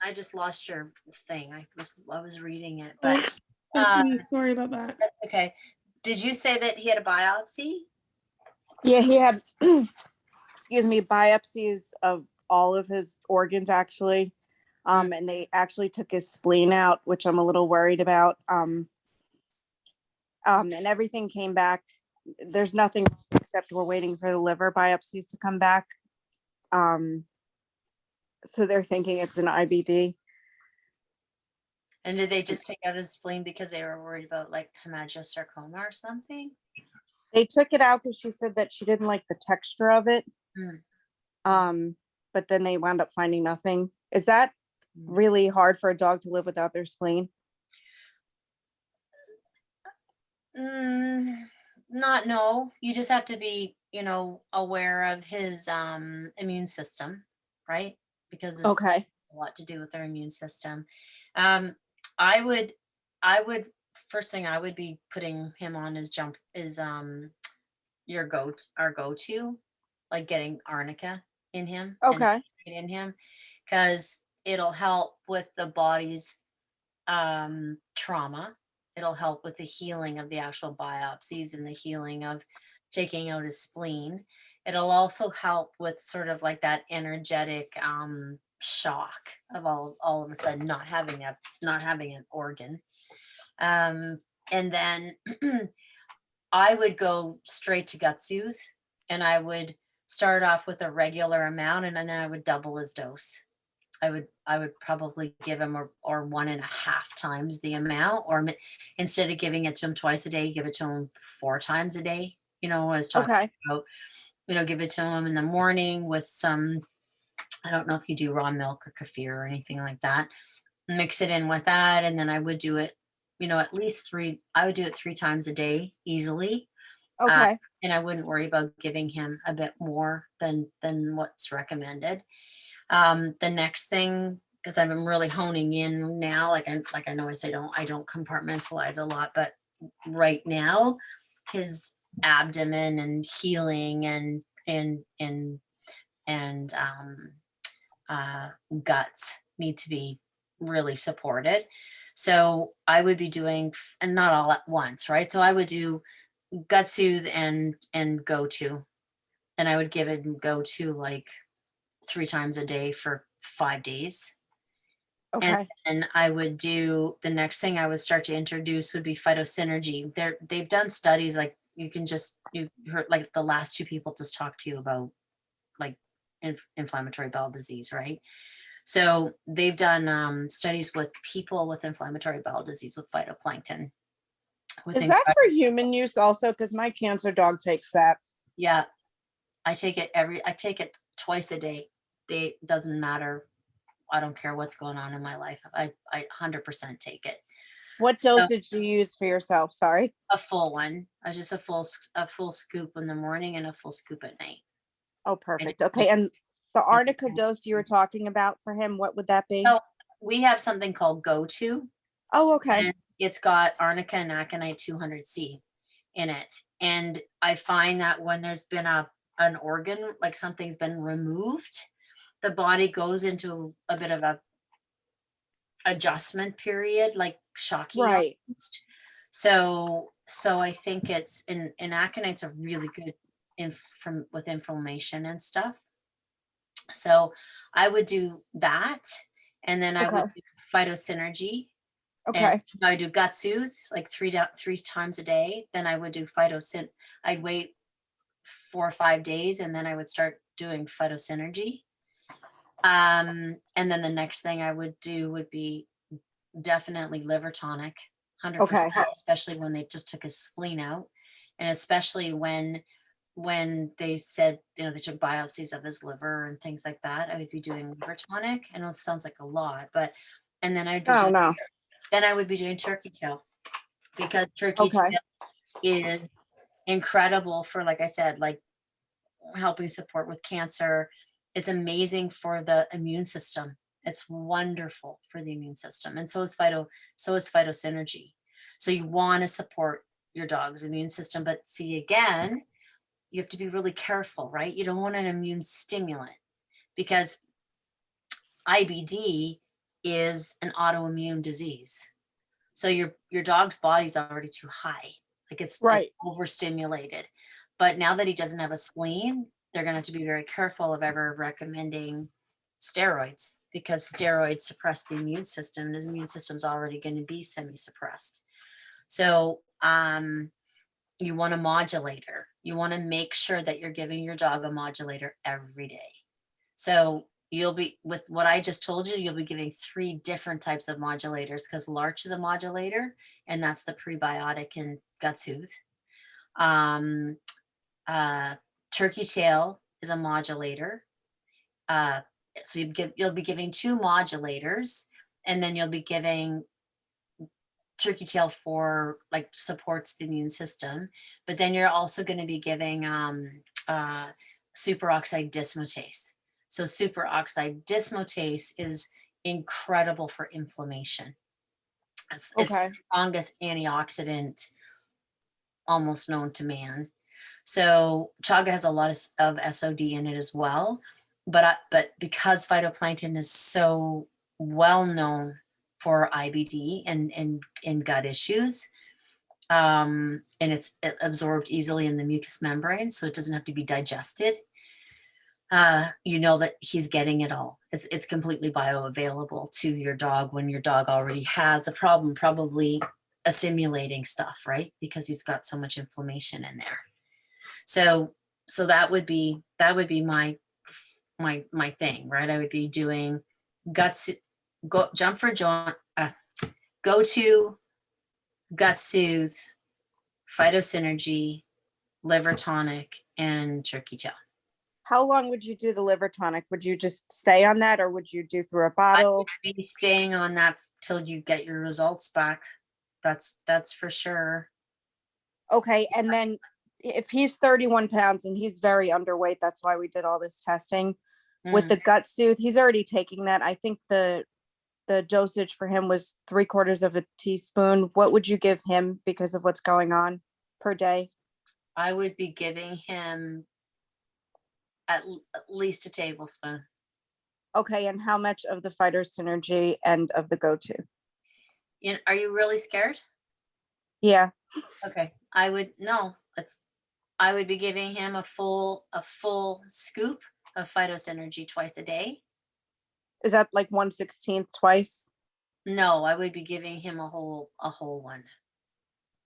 I just lost your thing. I was reading it, but That's me. Sorry about that. okay. Did you say that he had a biopsy? Yeah, he had, excuse me, biopsies of all of his organs actually. And they actually took his spleen out, which I'm a little worried about. And everything came back. There's nothing except we're waiting for the liver biopsies to come back. So they're thinking it's an IBD. And did they just take out his spleen because they were worried about like hemangiosarcoma or something? They took it out because she said that she didn't like the texture of it. But then they wound up finding nothing. Is that really hard for a dog to live without their spleen? No. You just have to be, aware of his immune system, right? Because it's Okay. a lot to do with their immune system. I would first thing I would be putting him on is our go-to, like getting arnica in him. Okay. In him, because it'll help with the body's trauma. It'll help with the healing of the actual biopsies and the healing of taking out his spleen. It'll also help with sort of like that energetic shock of all of a sudden not having an organ. And then I would go straight to gut soothe, and I would start off with a regular amount, and then I would double his dose. I would probably give him or 1.5 times the amount, or instead of giving it to him twice a day, give it to him 4 times a day. I was talking about, give it to him in the morning with some, I don't know if you do raw milk or kefir or anything like that. Mix it in with that, and then I would do it, at least 3. I would do it 3 times a day easily, Okay. And I wouldn't worry about giving him a bit more than what's recommended. The next thing, because I've been really honing in now, like I know I don't compartmentalize a lot, but right now his abdomen and healing and guts need to be really supported. So I would be doing, and not all at once, right? So I would do gut soothe and go to, and I would give it go to like 3 times a day for 5 days. Okay. And I would do, the next thing I would start to introduce would be phytosynergy. They've done studies, like you heard like the last 2 people just talked to you about like inflammatory bowel disease, right? So they've done studies with people with inflammatory bowel disease with phytoplankton. Is that for human use also? Because my cancer dog takes that. Yeah, I take it twice a day. Doesn't matter. I don't care what's going on in my life. I 100% take it. What dosage do you use for yourself? Sorry. A full one. I just a full scoop in the morning and a full scoop at night. Oh, perfect. Okay. And the arnica dose you were talking about for him, what would that be? So we have something called Go To. Oh, okay. And it's got arnica and aconite 200C in it. And I find that when there's been an organ, like something's been removed, the body goes into a bit of a adjustment period, like shocking. Right. Almost. So I think it's in aconite's a really good with inflammation and stuff. So I would do that, and then I would do phytosynergy. Okay. And I would do gut soothe like 3 times a day. Then I would do I'd wait 4 or 5 days, and then I would start doing phytosynergy. And then the next thing I would do would be definitely liver tonic, 100%, Okay. especially when they just took his spleen out, and especially when they said, they took biopsies of his liver and things like that. I would be doing liver tonic. I know it sounds like a lot, but, and then I'd be then I would be doing turkey tail, because turkey tail is incredible for, like I said, like helping support with cancer. It's amazing for the immune system. It's wonderful for the immune system. And so is phytosynergy. So you want to support your dog's immune system, but see, again, you have to be really careful, right? You don't want an immune stimulant, because IBD is an autoimmune disease. So your dog's body's already too high. Like it's overstimulated. But now that he doesn't have a spleen, they're going to have to be very careful of ever recommending steroids, because steroids suppress the immune system, and his immune system's already going to be semi-suppressed. So you want a modulator. You want to make sure that you're giving your dog a modulator every day. So you'll be, with what I just told you, you'll be giving 3 different types of modulators, because Larch is a modulator, and that's the prebiotic and gut soothe. Turkey tail is a modulator. So you'll be giving 2 modulators, and then you'll be giving turkey tail for like supports the immune system, but then you're also going to be giving superoxide dismutase. So superoxide dismutase is incredible for inflammation. It's the strongest antioxidant almost known to man. So chaga has a lot of SOD in it as well, but because phytoplankton is so well known for IBD and gut issues, and it's absorbed easily in the mucous membrane, so it doesn't have to be digested. You know that he's getting it all. It's completely bioavailable to your dog when your dog already has a problem, probably assimilating stuff, right? Because he's got so much inflammation in there. So that would be my thing, right? I would be doing guts, go to gut soothe, phytosynergy, liver tonic, and turkey tail. How long would you do the liver tonic? Would you just stay on that, or would you do through a bottle? I would be staying on that till you get your results back. That's for sure. Okay. And then if he's 31 pounds and he's very underweight, that's why we did all this testing with Mm. the gut soothe. He's already taking that. I think the dosage for him was 3/4 of a teaspoon. What would you give him because of what's going on per day? I would be giving him at least a tablespoon. Okay, and how much of the Phyto Synergy and of the go-to? Are you really scared? Yeah. Okay. I would be giving him a full scoop of Phytosynergy twice a day. Is that like 1/16 twice? No, I would be giving him a whole one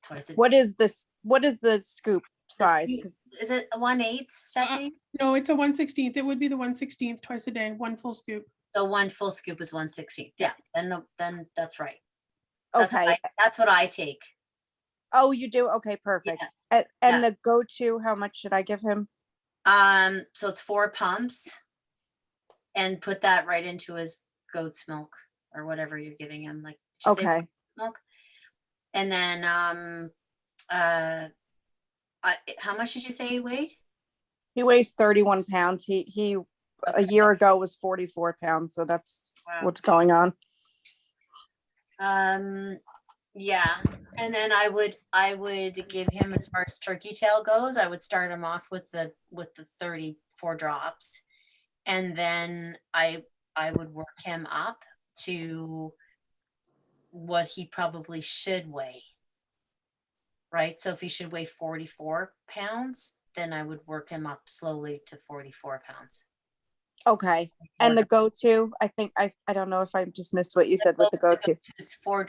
twice a day. What is the scoop size? Is it a 1/8, Stephanie? No, it's a 1/16. It would be the 1/16 twice a day, one full scoop. So one full scoop is 1/16. Yeah, then that's right. Okay. That's what I take. Oh, you do? Okay, perfect. And Yeah. the go-to, how much should I give him? So it's 4 pumps, and put that right into his goat's milk or whatever you're giving him. Like, did you say Okay. goat's milk? And then how much did you say he weighed? He weighs 31 pounds. He a year ago was 44 pounds. So that's Wow. what's going on. Yeah. And then I would give him, as far as turkey tail goes, I would start him off with the 34 drops. And then I would work him up to what he probably should weigh. Right? So if he should weigh 44 pounds, then I would work him up slowly to 44 pounds. Okay. And the go-to, I think I don't know if I just missed what you said with the go-to. It's four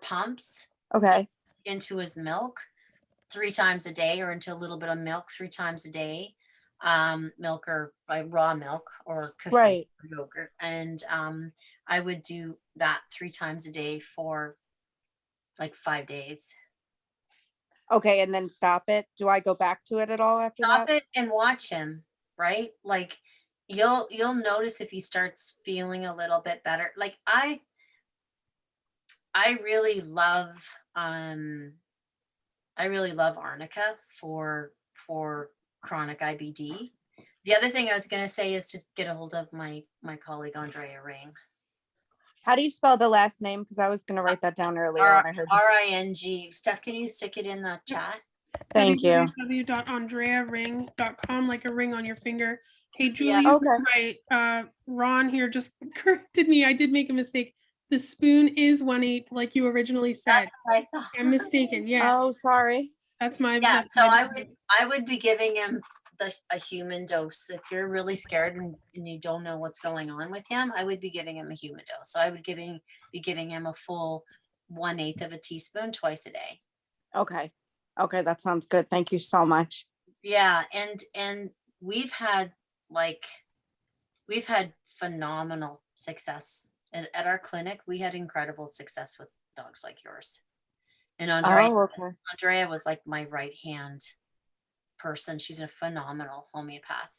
pumps Okay. into his milk 3 times a day, or into a little bit of milk 3 times a day. Milk or raw milk or kefir Right. or yogurt. And I would do that 3 times a day for like 5 days. Okay, and then stop it. Do I go back to it at all after Stop that? it and watch him, right? Like you'll notice if he starts feeling a little bit better. Like I really love arnica for chronic IBD. The other thing I was going to say is to get a hold of my colleague Andrea Ring. How do you spell the last name? Because I was going to write that down earlier when I heard you. RING. Steph, can you stick it in the chat? Thank you. www.andrearing.com, like a ring on your finger. Hey, Julie, Yeah. you're right. Ron here just corrected me. I did make a mistake. The spoon is 1/8, like you originally said. I thought. I'm mistaken. Yeah, Oh, sorry. that's my. Yeah, that's so my- I would be giving him a human dose. If you're really scared and you don't know what's going on with him, I would be giving him a human dose. So I would be giving him a full 1/8 of a teaspoon twice a day. Okay. Okay, that sounds good. Thank you so much. Yeah, and we've had phenomenal success at our clinic. We had incredible success with dogs like yours. And Andrea was like my right hand person. She's a phenomenal homeopath.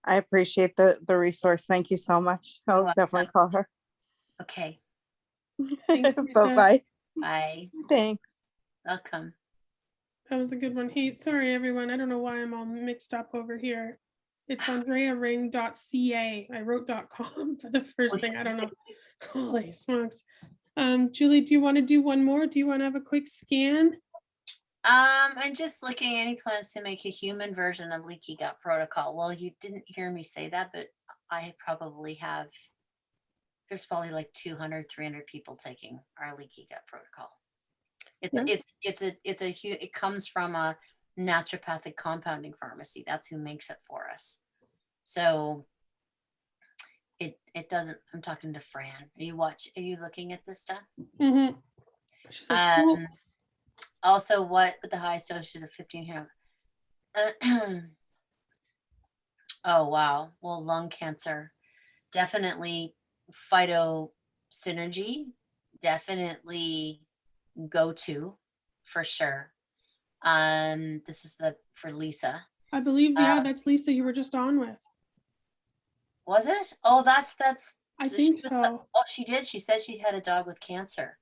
I appreciate the resource. Thank you so much. I'll definitely call her. Okay. Thanks, Lisa. Bye-bye. Bye. Thanks. Welcome. That was a good one. Hey, sorry everyone. I don't know why I'm all mixed up over here. It's andrearing.ca. I wrote .com for the first thing. I don't know. Holy smokes. Julie, do you want to do one more? Do you want to have a quick scan? I'm just looking any plans to make a human version of leaky gut protocol. Well, you didn't hear me say that, but I probably have. There's probably like 200, 300 people taking our leaky gut protocol. It comes from a naturopathic compounding pharmacy. That's who makes it for us. So it doesn't. I'm talking to Fran. Are you looking at this stuff? Mm-hmm. She says, cool. Also, what with the highest doses of 15 here? Oh wow. Well, lung cancer, definitely. Phyto Synergy, definitely go to for sure. This is for Lisa. I believe, yeah, that's Lisa you were just on with. Was it? Oh, that's. I think so. Oh, she did. She said she had a dog with cancer.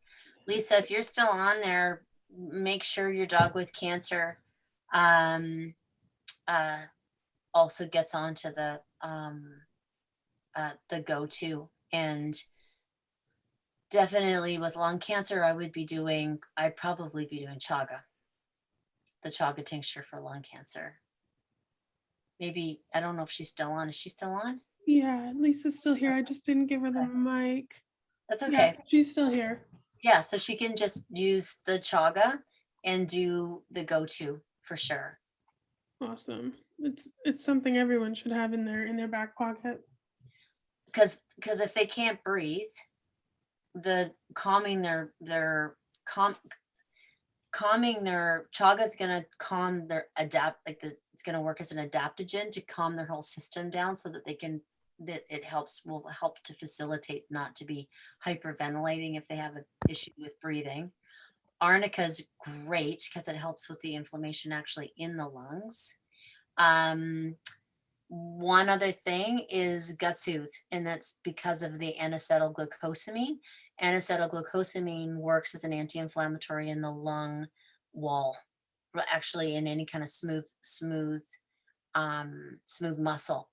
Lisa, if you're still on there, make sure your dog with cancer also gets onto the go-to. And definitely with lung cancer, I'd probably be doing chaga, the chaga tincture for lung cancer. Maybe, I don't know if she's still on. Is she still on? Yeah, Lisa's still here. I just didn't give her the Okay. mic. That's Yeah, okay. she's still here. Yeah, so she can just use the chaga and do the go-to for sure. Awesome. It's something everyone should have in their back pocket. Because if they can't breathe, the calming their chaga is gonna calm their it's gonna work as an adaptogen to calm their whole system down so that will help to facilitate not to be hyperventilating if they have an issue with breathing. Arnica is great because it helps with the inflammation actually in the lungs. One other thing is gut soothe, and that's because of the N-acetylglucosamine. N-acetylglucosamine works as an anti-inflammatory in the lung wall, actually in any kind of smooth muscle.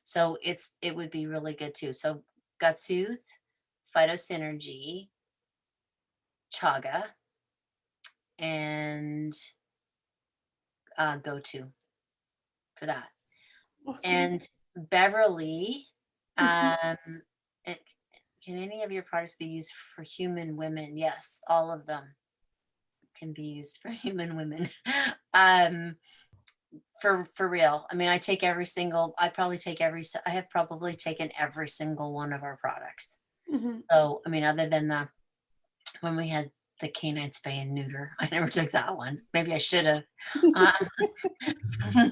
So it would be really good too. So gut soothe, phytosynergy, chaga, and go-to for that. Awesome. And Beverly, Mhm. can any of your products be used for human women? Yes, all of them can be used for human women. For real. I mean, I have probably taken every single one of our products. Mhm. So, I mean, other than when we had the canine spay and neuter, I never took that one. Maybe I should have.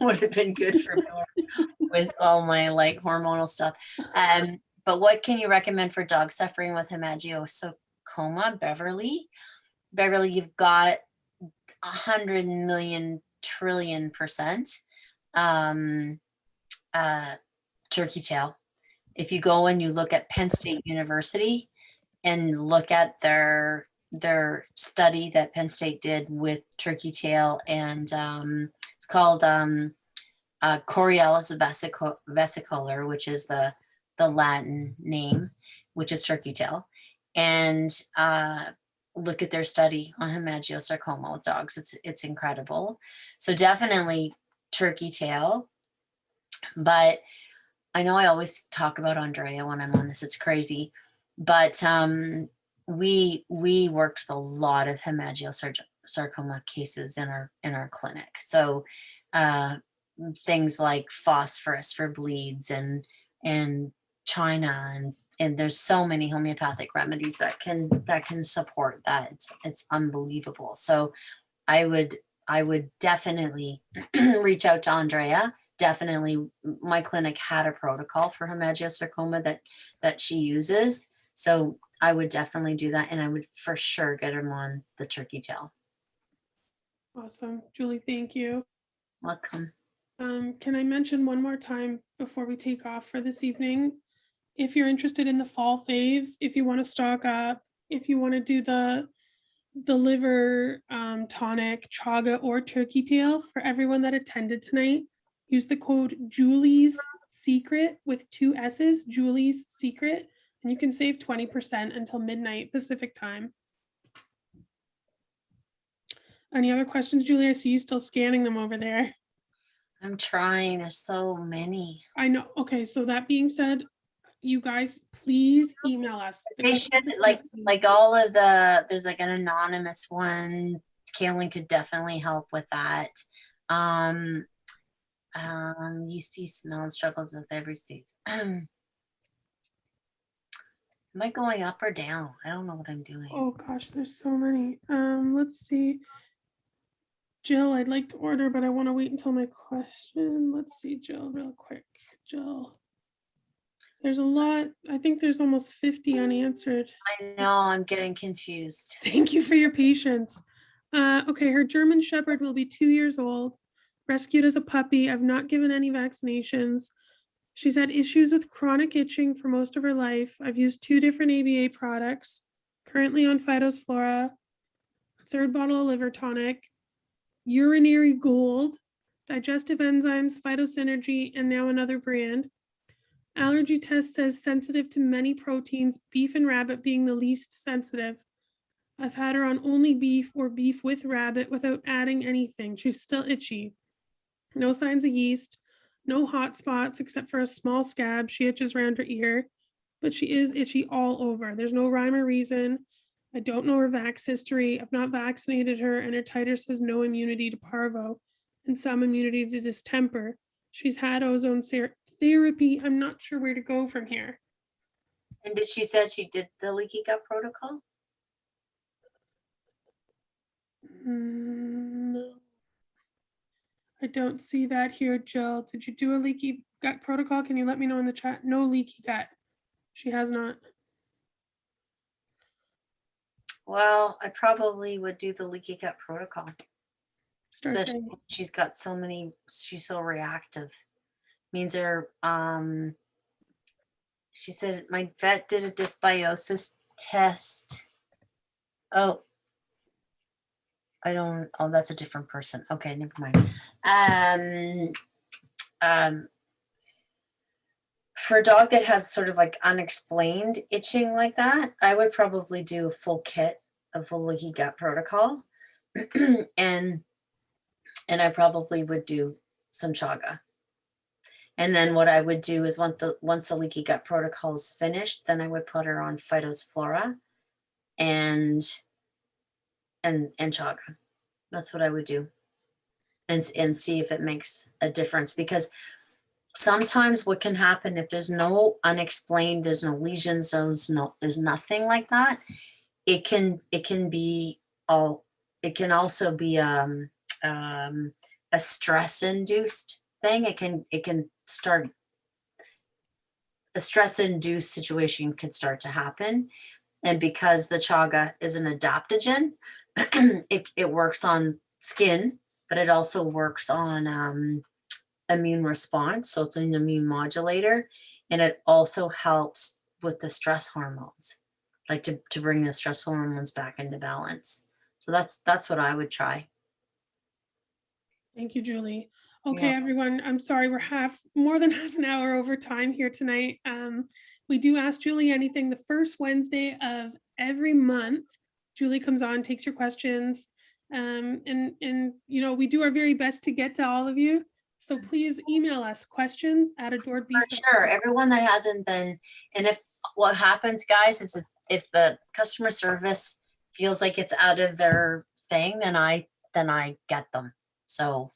Would have been good for me with all my like hormonal stuff. But what can you recommend for dogs suffering with hemangiosarcoma, Beverly? Beverly, you've got 100 million trillion % turkey tail. If you go and you look at Penn State University and look at their study that Penn State did with turkey tail, and it's called Coriolis vesicolor, which is the Latin name, which is turkey tail, and look at their study on hemangiosarcoma with dogs. It's incredible. So definitely turkey tail. But I know I always talk about Andrea when I'm on this. It's crazy, but we worked with a lot of hemangiosarcoma cases in our clinic. So things like phosphorus for bleeds and China, and there's so many homeopathic remedies that can support that. It's unbelievable. So I would definitely reach out to Andrea. Definitely, my clinic had a protocol for hemangiosarcoma that she uses. So I would definitely do that, and I would for sure get him on the turkey tail. Awesome. Julie, thank you. Welcome. Can I mention one more time before we take off for this evening? If you're interested in the fall faves, if you want to stock up, if you want to do the liver tonic, chaga, or turkey tail, for everyone that attended tonight, use the code JULIESSECRET with 2 S's, JULIESSECRET, and you can save 20% until midnight Pacific time. Any other questions, Julie? I see you still scanning them over there. I'm trying. There's so many. I know. Okay, so that being said, you guys, please email us. They should like all of there's like an anonymous one. Kaylin could definitely help with that. Yeasty smell and struggles with every season. Am I going up or down? I don't know what I'm doing. Oh gosh, there's so many. Let's see. Jill, I'd like to order, but I want to wait until my question. Let's see, Jill, real quick. Jill. There's a lot. I think there's almost 50 unanswered. I know, I'm getting confused. Thank you for your patience. Okay, her German Shepherd will be 2 years old, rescued as a puppy. I've not given any vaccinations. She's had issues with chronic itching for most of her life. I've used 2 different ABA products, currently on Phytosflora. third bottle of liver tonic, urinary gold, digestive enzymes, phytosynergy, and now another brand. Allergy test says sensitive to many proteins, beef and rabbit being the least sensitive. I've had her on only beef or beef with rabbit without adding anything. She's still itchy. No signs of yeast, no hot spots except for a small scab. She itches around her ear, but she is itchy all over. There's no rhyme or reason. I don't know her vax history. I've not vaccinated her, and her titer says no immunity to parvo and some immunity to distemper. She's had ozone therapy. I'm not sure where to go from here. And did she said she did the leaky gut protocol? No, I don't see that here, Jill. Did you do a leaky gut protocol? Can you let me know in the chat? No leaky gut. She has not. Well, I probably would do the leaky gut protocol. Start Especially there. she's got so many, she's so reactive. Means her, she said, my vet did a dysbiosis test. Oh, that's a different person. Okay, never mind. For a dog that has sort of like unexplained itching like that, I would probably do a full kit of a leaky gut protocol. and I probably would do some chaga. And then what I would do is once the leaky gut protocol is finished, then I would put her on Phytosflora and chaga. That's what I would do. And see if it makes a difference, because sometimes what can happen if there's no unexplained, there's no lesions, there's nothing like that. It can also be a stress-induced thing. A stress-induced situation could start to happen. And because the chaga is an adaptogen, it works on skin, but it also works on immune response. So it's an immune modulator, and it also helps with the stress hormones, like to bring the stress hormones back into balance. So that's what I would try. Thank you, Julie. Okay, Yeah. everyone, I'm sorry, we're more than half an hour over time here tonight. We do Ask Julie Anything the first Wednesday of every month. Julie comes on, takes your questions, and you know, we do our very best to get to all of you. So please email us questions at adoredbeast.com. For sure, everyone that hasn't been, and if what happens, guys, is if the customer service feels like it's out of their thing, then I get them. So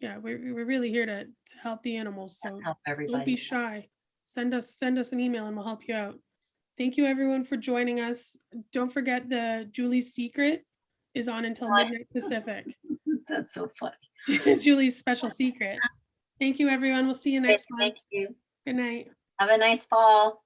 yeah, we're really here to help the animals. So help everybody. don't be shy. Send us an email and we'll help you out. Thank you everyone for joining us. Don't forget the Julie's Secret is on until midnight Pacific. That's so funny. Julie's special secret. Thank you everyone. We'll see you next month. Thank you. Good night. Have a nice fall.